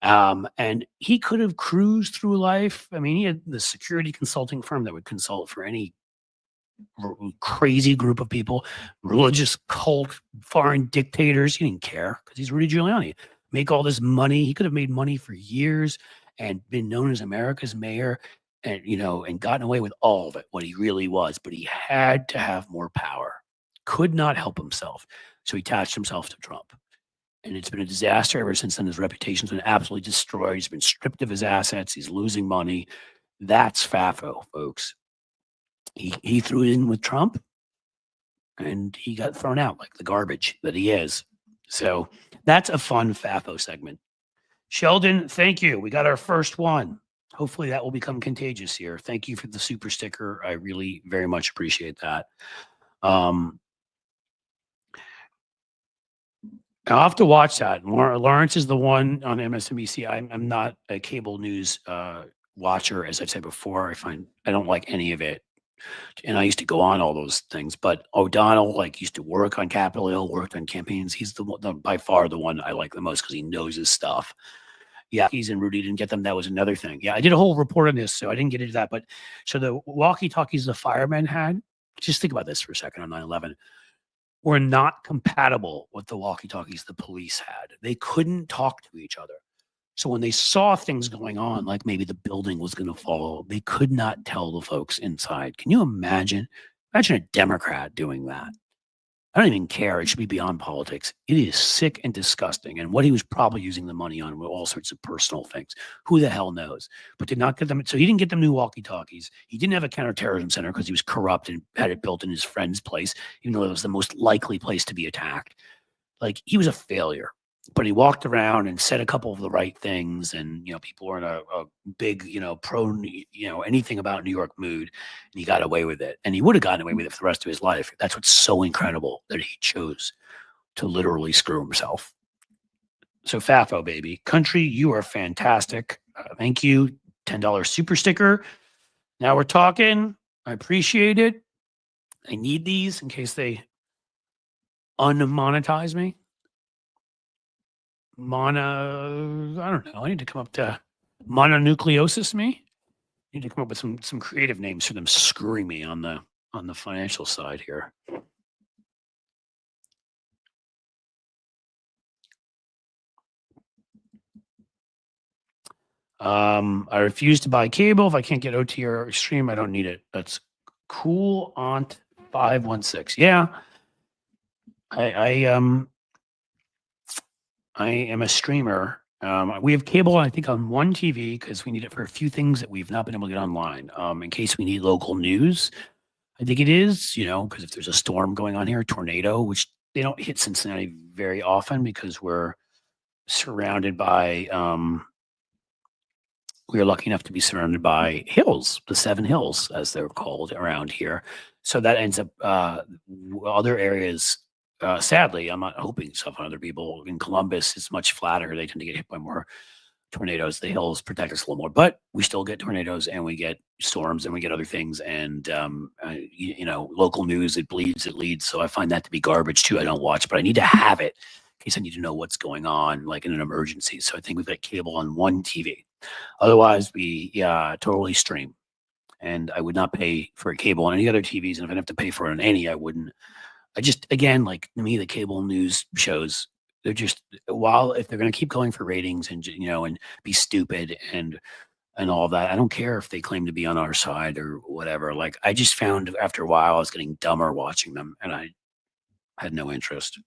And he could have cruised through life. I mean, he had the security consulting firm that would consult for any crazy group of people, religious cult, foreign dictators. He didn't care because he's Rudy Giuliani. Make all this money. He could have made money for years and been known as America's mayor, and and gotten away with all of it, what he really was. But he had to have more power. Could not help himself. So he attached himself to Trump. And it's been a disaster ever since then. His reputation's been absolutely destroyed. He's been stripped of his assets. He's losing money. That's FAFO, folks. He threw it in with Trump, and he got thrown out like the garbage that he is. So that's a fun FAFO segment. Sheldon, thank you. We got our first one. Hopefully that will become contagious here. Thank you for the super sticker. I really very much appreciate that. I'll have to watch that. Lawrence is the one on MSNBC. I'm not a cable news watcher, as I've said before. I don't like any of it. And I used to go on all those things, but O'Donnell used to work on Capitol Hill, worked on campaigns. He's by far the one I like the most because he knows his stuff. Yeah, he's and Rudy didn't get them. That was another thing. Yeah, I did a whole report on this, so I didn't get into that. But so the walkie-talkies the firemen had, just think about this for a second on 9/11, were not compatible with the walkie-talkies the police had. They couldn't talk to each other. So when they saw things going on, like maybe the building was going to fall, they could not tell the folks inside. Can you imagine? Imagine a Democrat doing that. I don't even care. It should be beyond politics. It is sick and disgusting. And what he was probably using the money on were all sorts of personal things. Who the hell knows? But did not get them. So he didn't get them new walkie-talkies. He didn't have a counterterrorism center because he was corrupt and had it built in his friend's place, even though it was the most likely place to be attacked. Like, he was a failure. But he walked around and said a couple of the right things, and people were in a big, pro, anything about New York mood, and he got away with it. And he would have gotten away with it for the rest of his life. That's what's so incredible, that he chose to literally screw himself. So FAFO, baby, country, you are fantastic. Thank you, $10 super sticker. Now we're talking. I appreciate it. I need these in case they unmonetize me. I don't know. I need to come up to mononucleosis me. I need to come up with some creative names for them screwing me on the financial side here. I refuse to buy cable. If I can't get OT or stream, I don't need it. That's cool. Aunt 516. Yeah. I am a streamer. We have cable, I think, on one TV because we need it for a few things that we've not been able to get online. In case we need local news, I think it is, because if there's a storm going on here, a tornado, which they don't hit Cincinnati very often because we're surrounded by, we are lucky enough to be surrounded by hills, the 7 hills, as they're called around here. So that ends up other areas. Sadly, I'm not hoping stuff on other people. In Columbus, it's much flatter. They tend to get hit by more tornadoes. The hills protect us a little more, but we still get tornadoes and we get storms and we get other things. And, local news, it bleeds, it leads. So I find that to be garbage too. I don't watch, but I need to have it in case I need to know what's going on, like in an emergency. So I think we've got cable on one TV. Otherwise, we totally stream. And I would not pay for a cable on any other TVs. And if I have to pay for it on any, I wouldn't. I just, again, like, to me, the cable news shows, they're just, if they're going to keep going for ratings and, and be stupid and all that, I don't care if they claim to be on our side or whatever. Like, I just found after a while, I was getting dumber watching them and I had no interest.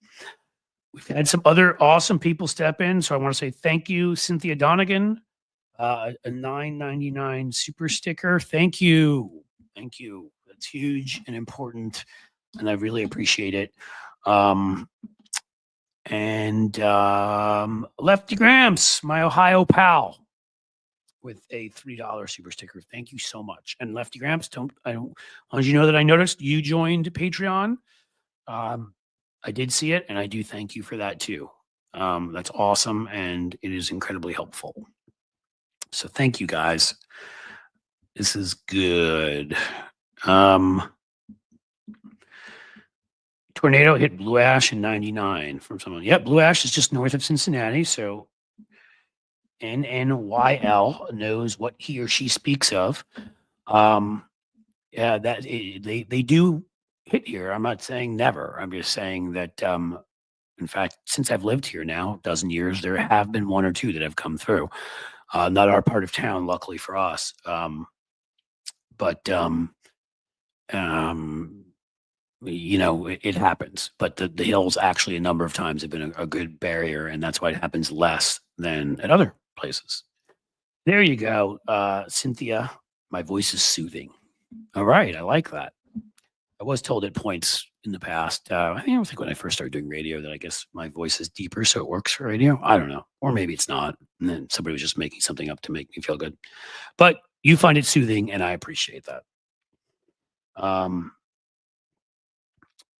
We've had some other awesome people step in. So I want to say thank you, Cynthia Donegan, a $9.99 super sticker. Thank you. Thank you. That's huge and important. And I really appreciate it. Lefty Grams, my Ohio pal, with a $3 super sticker. Thank you so much. And Lefty Grams, I don't want you to know that I noticed you joined Patreon. I did see it, and I do thank you for that too. That's awesome, and it is incredibly helpful. So thank you, guys. This is good. Tornado hit Blue Ash in 99 from someone. Yep, Blue Ash is just north of Cincinnati. So NNYL knows what he or she speaks of. They do hit here. I'm not saying never. I'm just saying that, in fact, since I've lived here now, a dozen years, there have been 1 or 2 that have come through. Not our part of town, luckily for us. It happens, but the hills actually a number of times have been a good barrier, and that's why it happens less than at other places. There you go, Cynthia. My voice is soothing. All right, I like that. I was told at points in the past, I think when I first started doing radio, that I guess my voice is deeper, so it works for radio. I don't know, or maybe it's not, and then somebody was just making something up to make me feel good. But you find it soothing, and I appreciate that.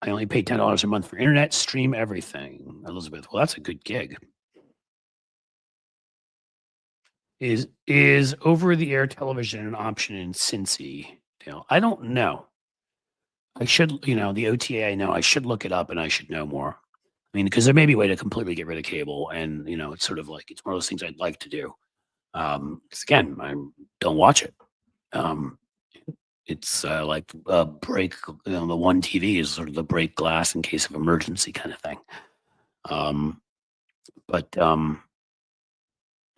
I only pay $10 a month for internet, stream everything. Elizabeth, well, that's a good gig. Is over-the-air television an option in Cincy? I don't know. I should, the OTA, I know. I should look it up and I should know more. I mean, because there may be a way to completely get rid of cable, and it's sort of like it's one of those things I'd like to do. Because again, I don't watch it. Um, it's like a break. The one TV is sort of the break glass in case of emergency kind of thing. But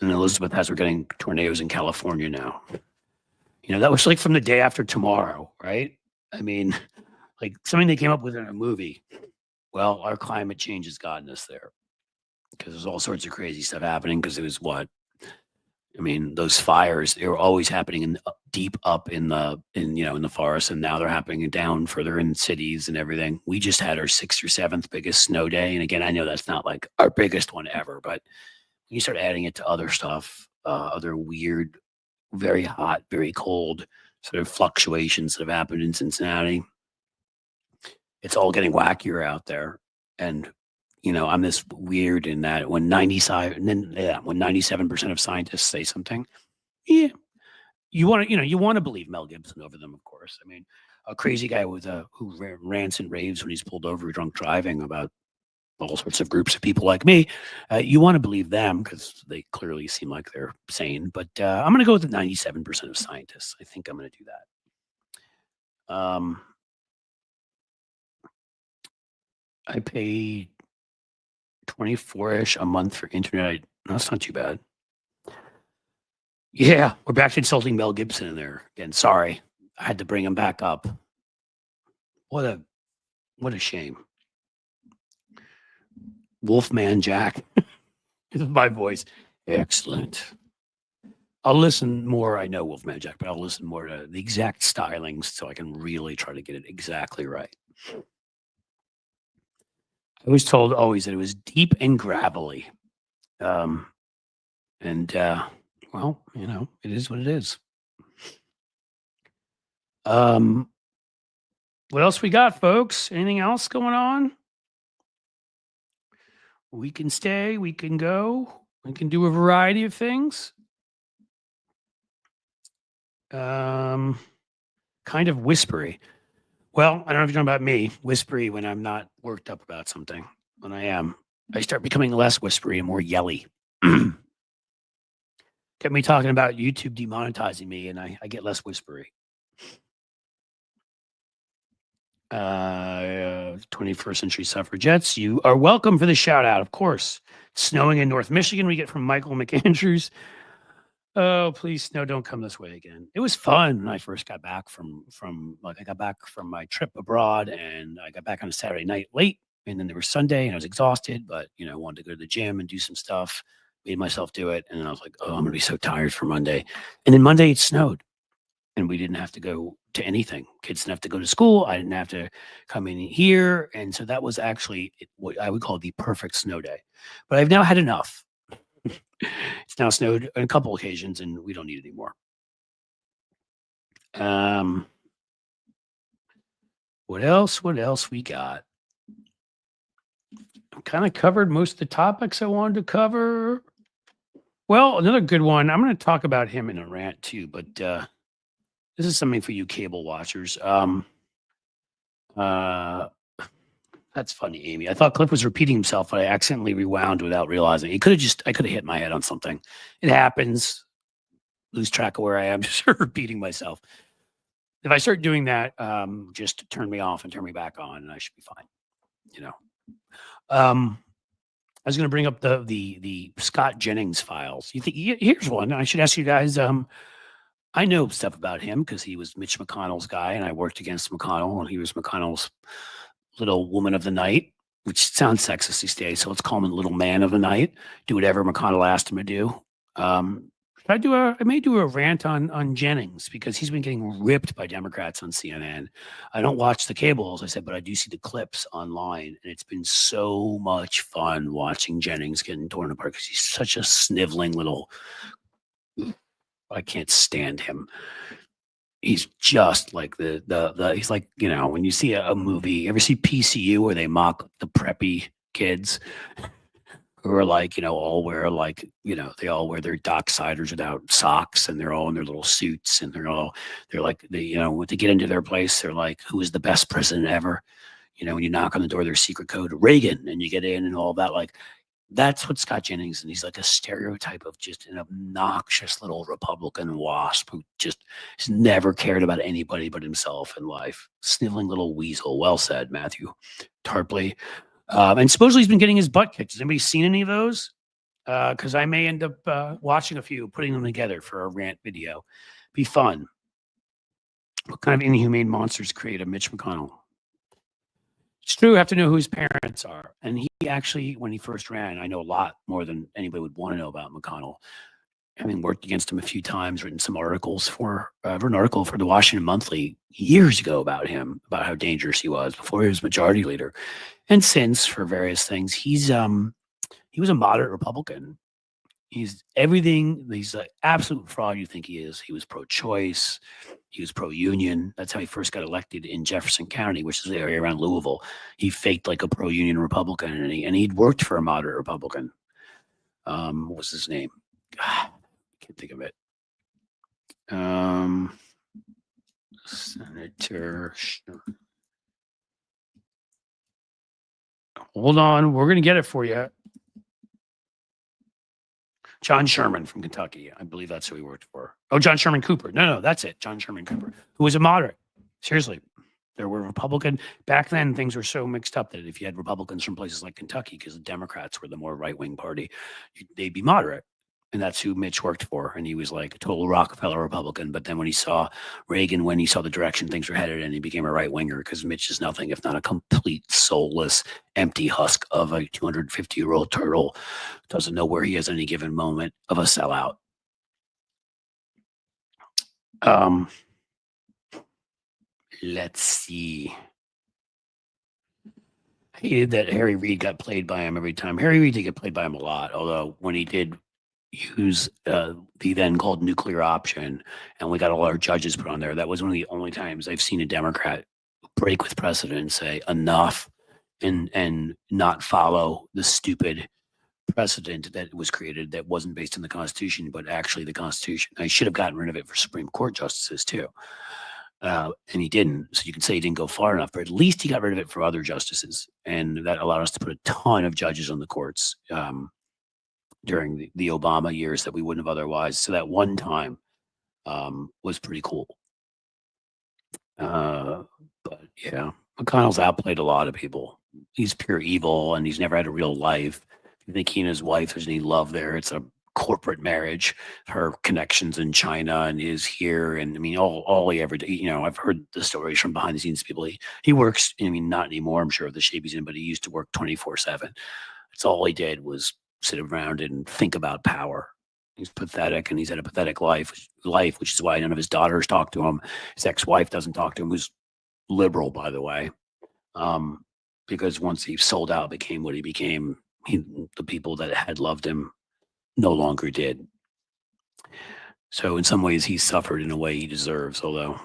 and Elizabeth has we're getting tornadoes in California now. That was like from the day after tomorrow, right? I mean, like something they came up with in a movie. Well, our climate change has gotten us there because there's all sorts of crazy stuff happening. Because it was those fires, they were always happening deep up in the forest, and now they're happening down further in cities and everything. We just had our 6th or 7th biggest snow day, and again, I know that's not like our biggest one ever, but when you start adding it to other stuff, other weird, very hot, very cold sort of fluctuations that have happened in Cincinnati, it's all getting wackier out there. And I'm this weird in that when 97% of scientists say something, yeah, you want to believe Mel Gibson over them, of course. I mean, a crazy guy who rants and raves when he's pulled over drunk driving about all sorts of groups of people like me, you want to believe them because they clearly seem like they're sane. But I'm going to go with the 97% of scientists. I think I'm going to do that. I pay 24-ish a month for internet. That's not too bad. Yeah, we're back to insulting Mel Gibson in there again. Sorry, I had to bring him back up. What a shame. Wolfman Jack. This is my voice. Excellent. I'll listen more. I know Wolfman Jack, but I'll listen more to the exact stylings so I can really try to get it exactly right. I was told always that it was deep and gravelly. Well, it is what it is. What else we got, folks? Anything else going on? We can stay, we can go, we can do a variety of things. Kind of whispery. Well, I don't know if you're talking about me. Whispery when I'm not worked up about something. When I am, I start becoming less whispery and more yelly. Get me talking about YouTube demonetizing me, and I get less whispery. 21st century suffragettes, you are welcome for the shout out, of course. Snowing in North Michigan, we get from Michael McAndrews. Oh, please, snow, don't come this way again. It was fun when I first got back from I got back from my trip abroad, and I got back on a Saturday night late, and then there was Sunday, and I was exhausted, but wanted to go to the gym and do some stuff, made myself do it, and then I was like, oh, I'm gonna be so tired for Monday. And then Monday it snowed, and we didn't have to go to anything. Kids didn't have to go to school. I didn't have to come in here, and so that was actually what I would call the perfect snow day. But I've now had enough. It's now snowed on a couple occasions, and we don't need it anymore. What else? What else we got? I kind of covered most of the topics I wanted to cover. Well, another good one. I'm going to talk about him in a rant too, but this is something for you cable watchers. That's funny, Amy. I thought Cliff was repeating himself, but I accidentally rewound without realizing. I could have hit my head on something. It happens. Lose track of where I am, just start repeating myself. If I start doing that, just turn me off and turn me back on, and I should be fine. I was going to bring up the Scott Jennings files. Here's one. I should ask you guys. I know stuff about him because he was Mitch McConnell's guy, and I worked against McConnell, and he was McConnell's little woman of the night, which sounds sexist these days. So let's call him a little man of the night. Do whatever McConnell asked him to do. I may do a rant on Jennings because he's been getting ripped by Democrats on CNN. I don't watch the cable, as I said, but I do see the clips online, and it's been so much fun watching Jennings getting torn apart because he's such a sniveling little. I can't stand him. He's just like he's like, when you see a movie, you ever see PCU where they mock the preppy kids who are like, all wear they all wear their docksiders without socks, and they're all in their little suits, and they're like, when they get into their place, they're like, who is the best president ever? You know, when you knock on the door, there's secret code Reagan, and you get in and all that. Like, that's what Scott Jennings, and he's like a stereotype of just an obnoxious little Republican wasp who just has never cared about anybody but himself in life. Sniveling little weasel. Well said, Matthew Tarpley. And supposedly he's been getting his butt kicked. Has anybody seen any of those? Because I may end up watching a few, putting them together for a rant video. Be fun. What kind of inhumane monsters created Mitch McConnell? It's true. I have to know who his parents are. And he actually, when he first ran, I know a lot more than anybody would want to know about McConnell. Having worked against him a few times, written some articles for, wrote an article for the Washington Monthly years ago about him, about how dangerous he was before he was majority leader. And since, for various things, he was a moderate Republican. He's everything. He's an absolute fraud you think he is. He was pro-choice. He was pro-union. That's how he first got elected in Jefferson County, which is the area around Louisville. He faked like a pro-union Republican, and he'd worked for a moderate Republican. What was his name? God, I can't think of it. Senator. Hold on, we're gonna get it for you. John Sherman from Kentucky. I believe that's who he worked for. Oh, John Sherman Cooper. No, that's it. John Sherman Cooper, who was a moderate. Seriously, there were Republican. Back then, things were so mixed up that if you had Republicans from places like Kentucky, because the Democrats were the more right-wing party, they'd be moderate. And that's who Mitch worked for. And he was like a total Rockefeller Republican. But then when he saw Reagan, when he saw the direction things were headed, and he became a right-winger, because Mitch is nothing if not a complete soulless, empty husk of a 250-year-old turtle. Doesn't know where he is at any given moment, of a sellout. Let's see. I hated that Harry Reid got played by him every time. Harry Reid did get played by him a lot, although when he did use the then called nuclear option, and we got all our judges put on there, that was one of the only times I've seen a Democrat break with precedent and say enough, and not follow the stupid precedent that was created that wasn't based in the Constitution, but actually the Constitution. I should have gotten rid of it for Supreme Court justices too. And he didn't. So you can say he didn't go far enough, but at least he got rid of it for other justices. And that allowed us to put a ton of judges on the courts during the Obama years that we wouldn't have otherwise. So that one time was pretty cool. But yeah, McConnell's outplayed a lot of people. He's pure evil, and he's never had a real life. If you think he and his wife, there's any love there, it's a corporate marriage. Her connections in China and is here. And I mean, all he ever did, you know, I've heard the stories from behind the scenes people. He works, I mean, not anymore, I'm sure, of the shape he's in, but he used to work 24/7. That's all he did, was sit around and think about power. He's pathetic, and he's had a pathetic life, which is why none of his daughters talk to him. His ex-wife doesn't talk to him, who's liberal, by the way, because once he sold out, became what he became, the people that had loved him no longer did. So in some ways, he suffered in a way he deserves, although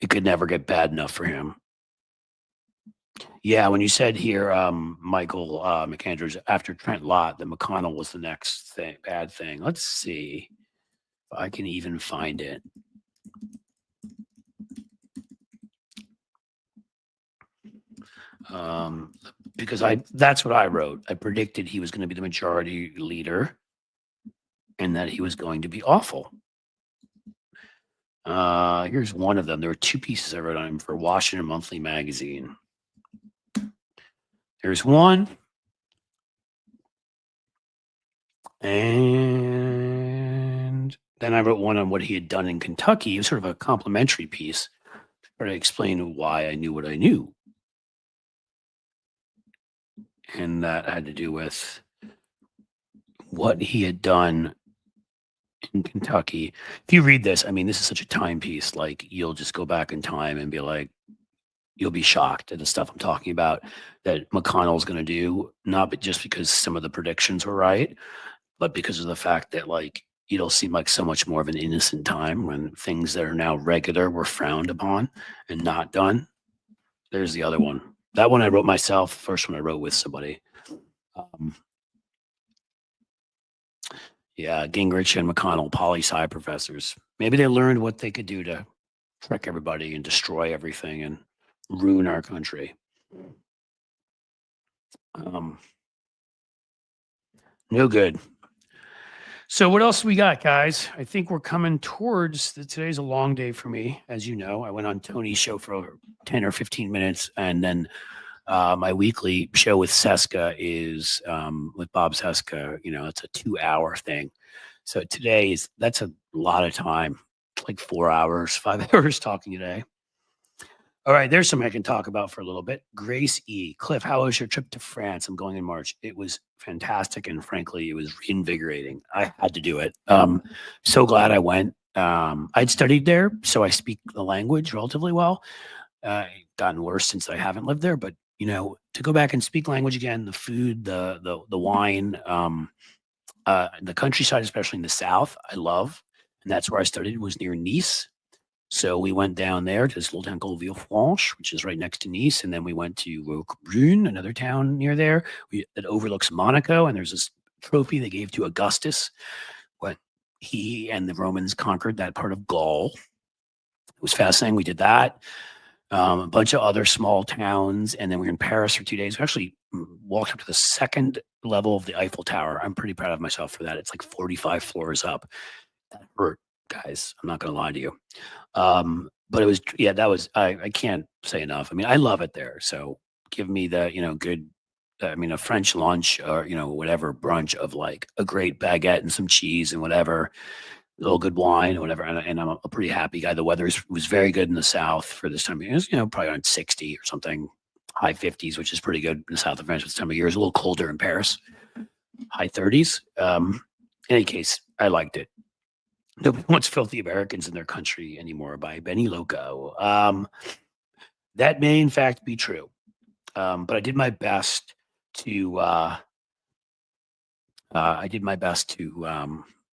it could never get bad enough for him. Yeah, when you said here, Michael McAndrews, after Trent Lott, that McConnell was the next bad thing. Let's see if I can even find it. Because that's what I wrote. I predicted he was going to be the majority leader and that he was going to be awful. Here's one of them. There were two pieces I wrote on him for Washington Monthly magazine. There's one. And then I wrote one on what he had done in Kentucky. It was sort of a complimentary piece to try to explain why I knew what I knew. And that had to do with what he had done in Kentucky. If you read this, I mean, this is such a timepiece. Like, you'll just go back in time and be like, you'll be shocked at the stuff I'm talking about that McConnell's going to do, not just because some of the predictions were right, but because of the fact that, like, it'll seem like so much more of an innocent time when things that are now regular were frowned upon and not done. There's the other one. That one I wrote myself. First one I wrote with somebody. Yeah, Gingrich and McConnell, poli-sci professors. Maybe they learned what they could do to trick everybody and destroy everything and ruin our country. No good. So what else we got, guys? I think we're coming towards today's a long day for me. As you know, I went on Tony's show for over 10 or 15 minutes. And then my weekly show with Seska is with Bob Seska. You know, it's a 2-hour thing. So that's a lot of time, like 4 hours, 5 hours talking today. All right, there's something I can talk about for a little bit. Grace E. Cliff, how was your trip to France? I'm going in March. It was fantastic, and frankly, it was reinvigorating. I had to do it. So glad I went. I'd studied there, so I speak the language relatively well. Gotten worse since I haven't lived there, but you know, to go back and speak language again, the food, the wine, the countryside, especially in the south, I love, and that's where I studied. Was near Nice. So we went down there to this little town called Villefranche, which is right next to Nice. And then we went to Rubin, another town near there that overlooks Monaco. And there's this trophy they gave to Augustus when he and the Romans conquered that part of Gaul. It was fascinating. We did that. A bunch of other small towns. And then we were in Paris for 2 days. We actually walked up to the second level of the Eiffel Tower. I'm pretty proud of myself for that. It's like 45 floors up. That hurt, guys. I'm not going to lie to you. But it was, yeah, that was, I can't say enough. I mean, I love it there. So give me the, you know, good, I mean, a French lunch or, you know, whatever brunch of like a great baguette and some cheese and whatever, a little good wine or whatever. And I'm a pretty happy guy. The weather was very good in the South for this time. It was, you know, probably around 60 or something, high 50s, which is pretty good in the South of France this time of year. It's a little colder in Paris, high 30s. In any case, I liked it. Nobody wants filthy Americans in their country anymore by Benny Loco. That may in fact be true. But I did my best to,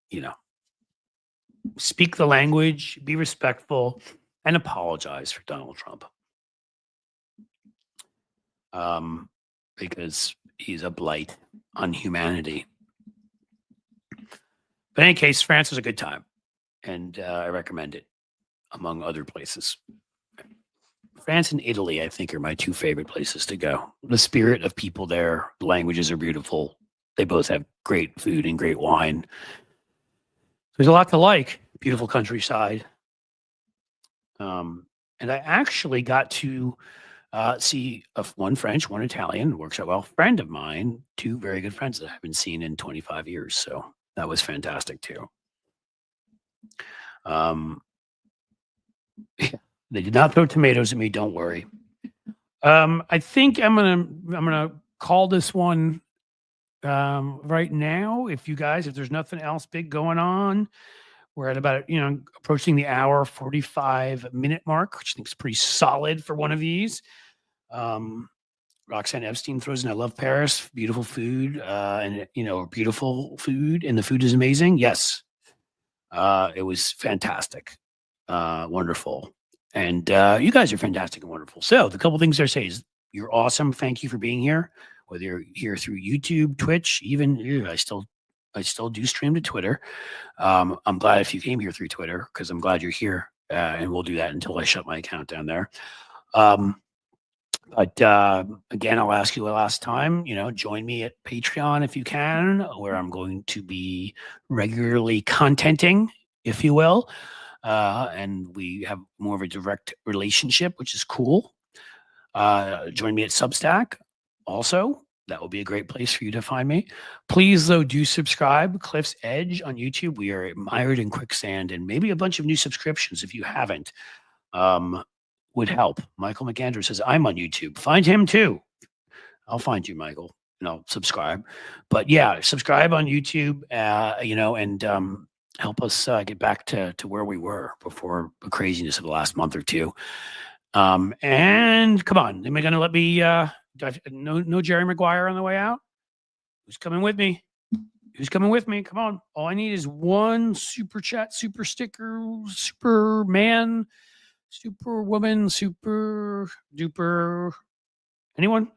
you know, speak the language, be respectful, and apologize for Donald Trump. Because he's a blight on humanity. But in any case, France was a good time. And I recommend it, among other places. France and Italy, I think, are my two favorite places to go. The spirit of people there, the languages are beautiful. They both have great food and great wine. There's a lot to like. Beautiful countryside. And I actually got to see one French, one Italian, works out well, friend of mine, two very good friends that I haven't seen in 25 years. So that was fantastic too. Yeah, they did not throw tomatoes at me. Don't worry. I think I'm gonna call this one right now. If there's nothing else big going on, we're at about, you know, approaching the hour 45-minute mark, which I think is pretty solid for one of these. Roxanne Epstein throws in, I love Paris, beautiful food, and you know, beautiful food, and the food is amazing. Yes. It was fantastic, wonderful, and you guys are fantastic and wonderful. So the couple things I say is you're awesome. Thank you for being here. Whether you're here through YouTube, Twitch, even I still do stream to Twitter. I'm glad if you came here through Twitter because I'm glad you're here, and we'll do that until I shut my account down there. But again, I'll ask you the last time, you know, join me at Patreon if you can, where I'm going to be regularly contenting, if you will. And we have more of a direct relationship, which is cool. Join me at Substack also. That will be a great place for you to find me. Please, though, do subscribe. Cliff's Edge on YouTube. We are mired in quicksand, and maybe a bunch of new subscriptions if you haven't. Would help. Michael McAndrew says, I'm on YouTube. Find him too. I'll find you, Michael, and I'll subscribe. But yeah, subscribe on YouTube, you know, and help us get back to where we were before the craziness of the last month or two. And come on, am I going to let me, no Jerry Maguire on the way out? Who's coming with me? Who's coming with me? Come on. All I need is one super chat, super sticker, Superman, Superwoman, super duper. Anyone?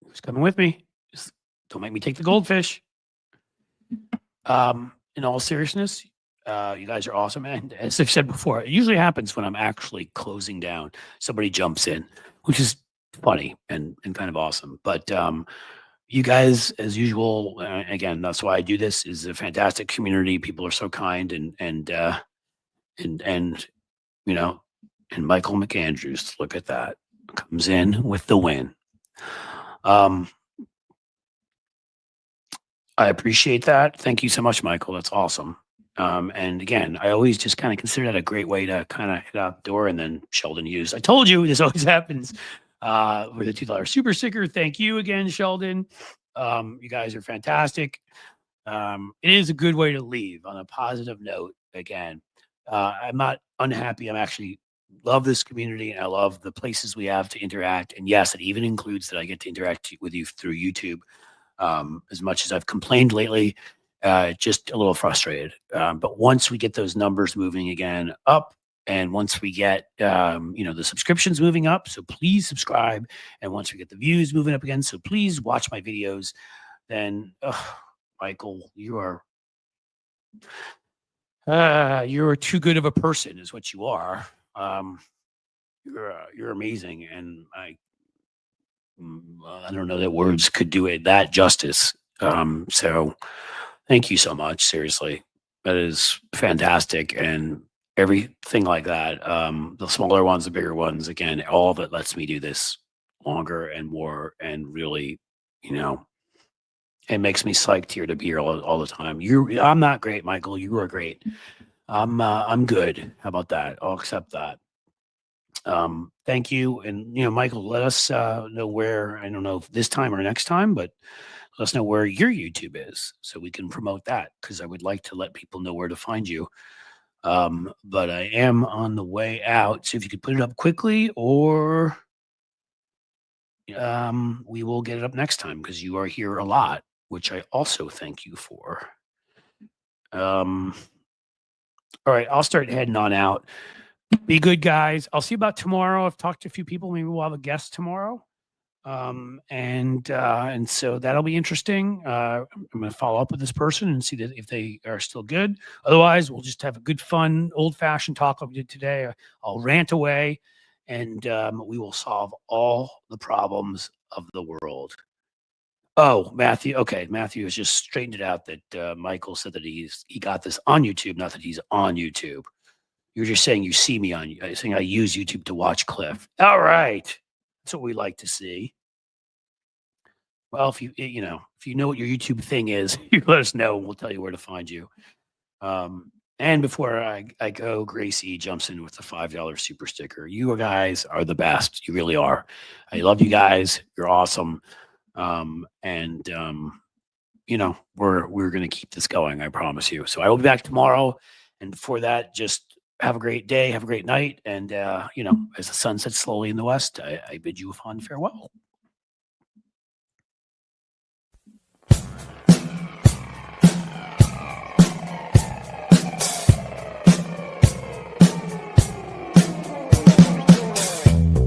Who's coming with me? Just don't make me take the goldfish. In all seriousness, you guys are awesome. And as I've said before, it usually happens when I'm actually closing down. Somebody jumps in, which is funny and kind of awesome. But you guys, as usual, again, that's why I do this. Is a fantastic community. People are so kind and you know, and Michael McAndrews, look at that, comes in with the win. I appreciate that. Thank you so much, Michael. That's awesome. And again, I always just kind of consider that a great way to kind of hit out the door. And then Sheldon used, I told you this always happens with a $2 super sticker. Thank you again, Sheldon. You guys are fantastic. It is a good way to leave on a positive note. Again, I'm not unhappy. I'm actually love this community and I love the places we have to interact. And yes, it even includes that I get to interact with you through YouTube. As much as I've complained lately, just a little frustrated. But once we get those numbers moving again up, and once we get the subscriptions moving up, so please subscribe. And once we get the views moving up again, so please watch my videos. Then, Michael, you are too good of a person, is what you are. You're amazing, and I don't know that words could do it that justice. So thank you so much. Seriously, that is fantastic. And everything like that, the smaller ones, the bigger ones, again, all that lets me do this longer and more, and really, it makes me psyched here to be here all the time. I'm not great, Michael. You are great. I'm good. How about that? I'll accept that. Thank you. And, Michael, let us know where, I don't know if this time or next time, but let us know where your YouTube is so we can promote that, because I would like to let people know where to find you. But I am on the way out. So if you could put it up quickly, or we will get it up next time, because you are here a lot, which I also thank you for. All right, I'll start heading on out. Be good, guys. I'll see you about tomorrow. I've talked to a few people. Maybe we'll have a guest tomorrow. And so that'll be interesting. I'm going to follow up with this person and see that if they are still good. Otherwise, we'll just have a good, fun, old-fashioned talk like we did today. I'll rant away, and we will solve all the problems of the world. Oh, Matthew. Okay, Matthew has just straightened it out that Michael said that he got this on YouTube, not that he's on YouTube. You're just saying you see me on, saying I use YouTube to watch Cliff. All right. That's what we like to see. Well, if you know what your YouTube thing is, you let us know and we'll tell you where to find you. And before I go, Gracie jumps in with the $5 super sticker. You guys are the best. You really are. I love you guys. You're awesome. We're going to keep this going. I promise you. So I will be back tomorrow. And before that, just have a great day, have a great night. And, as the sun sets slowly in the west, I bid you a fond farewell.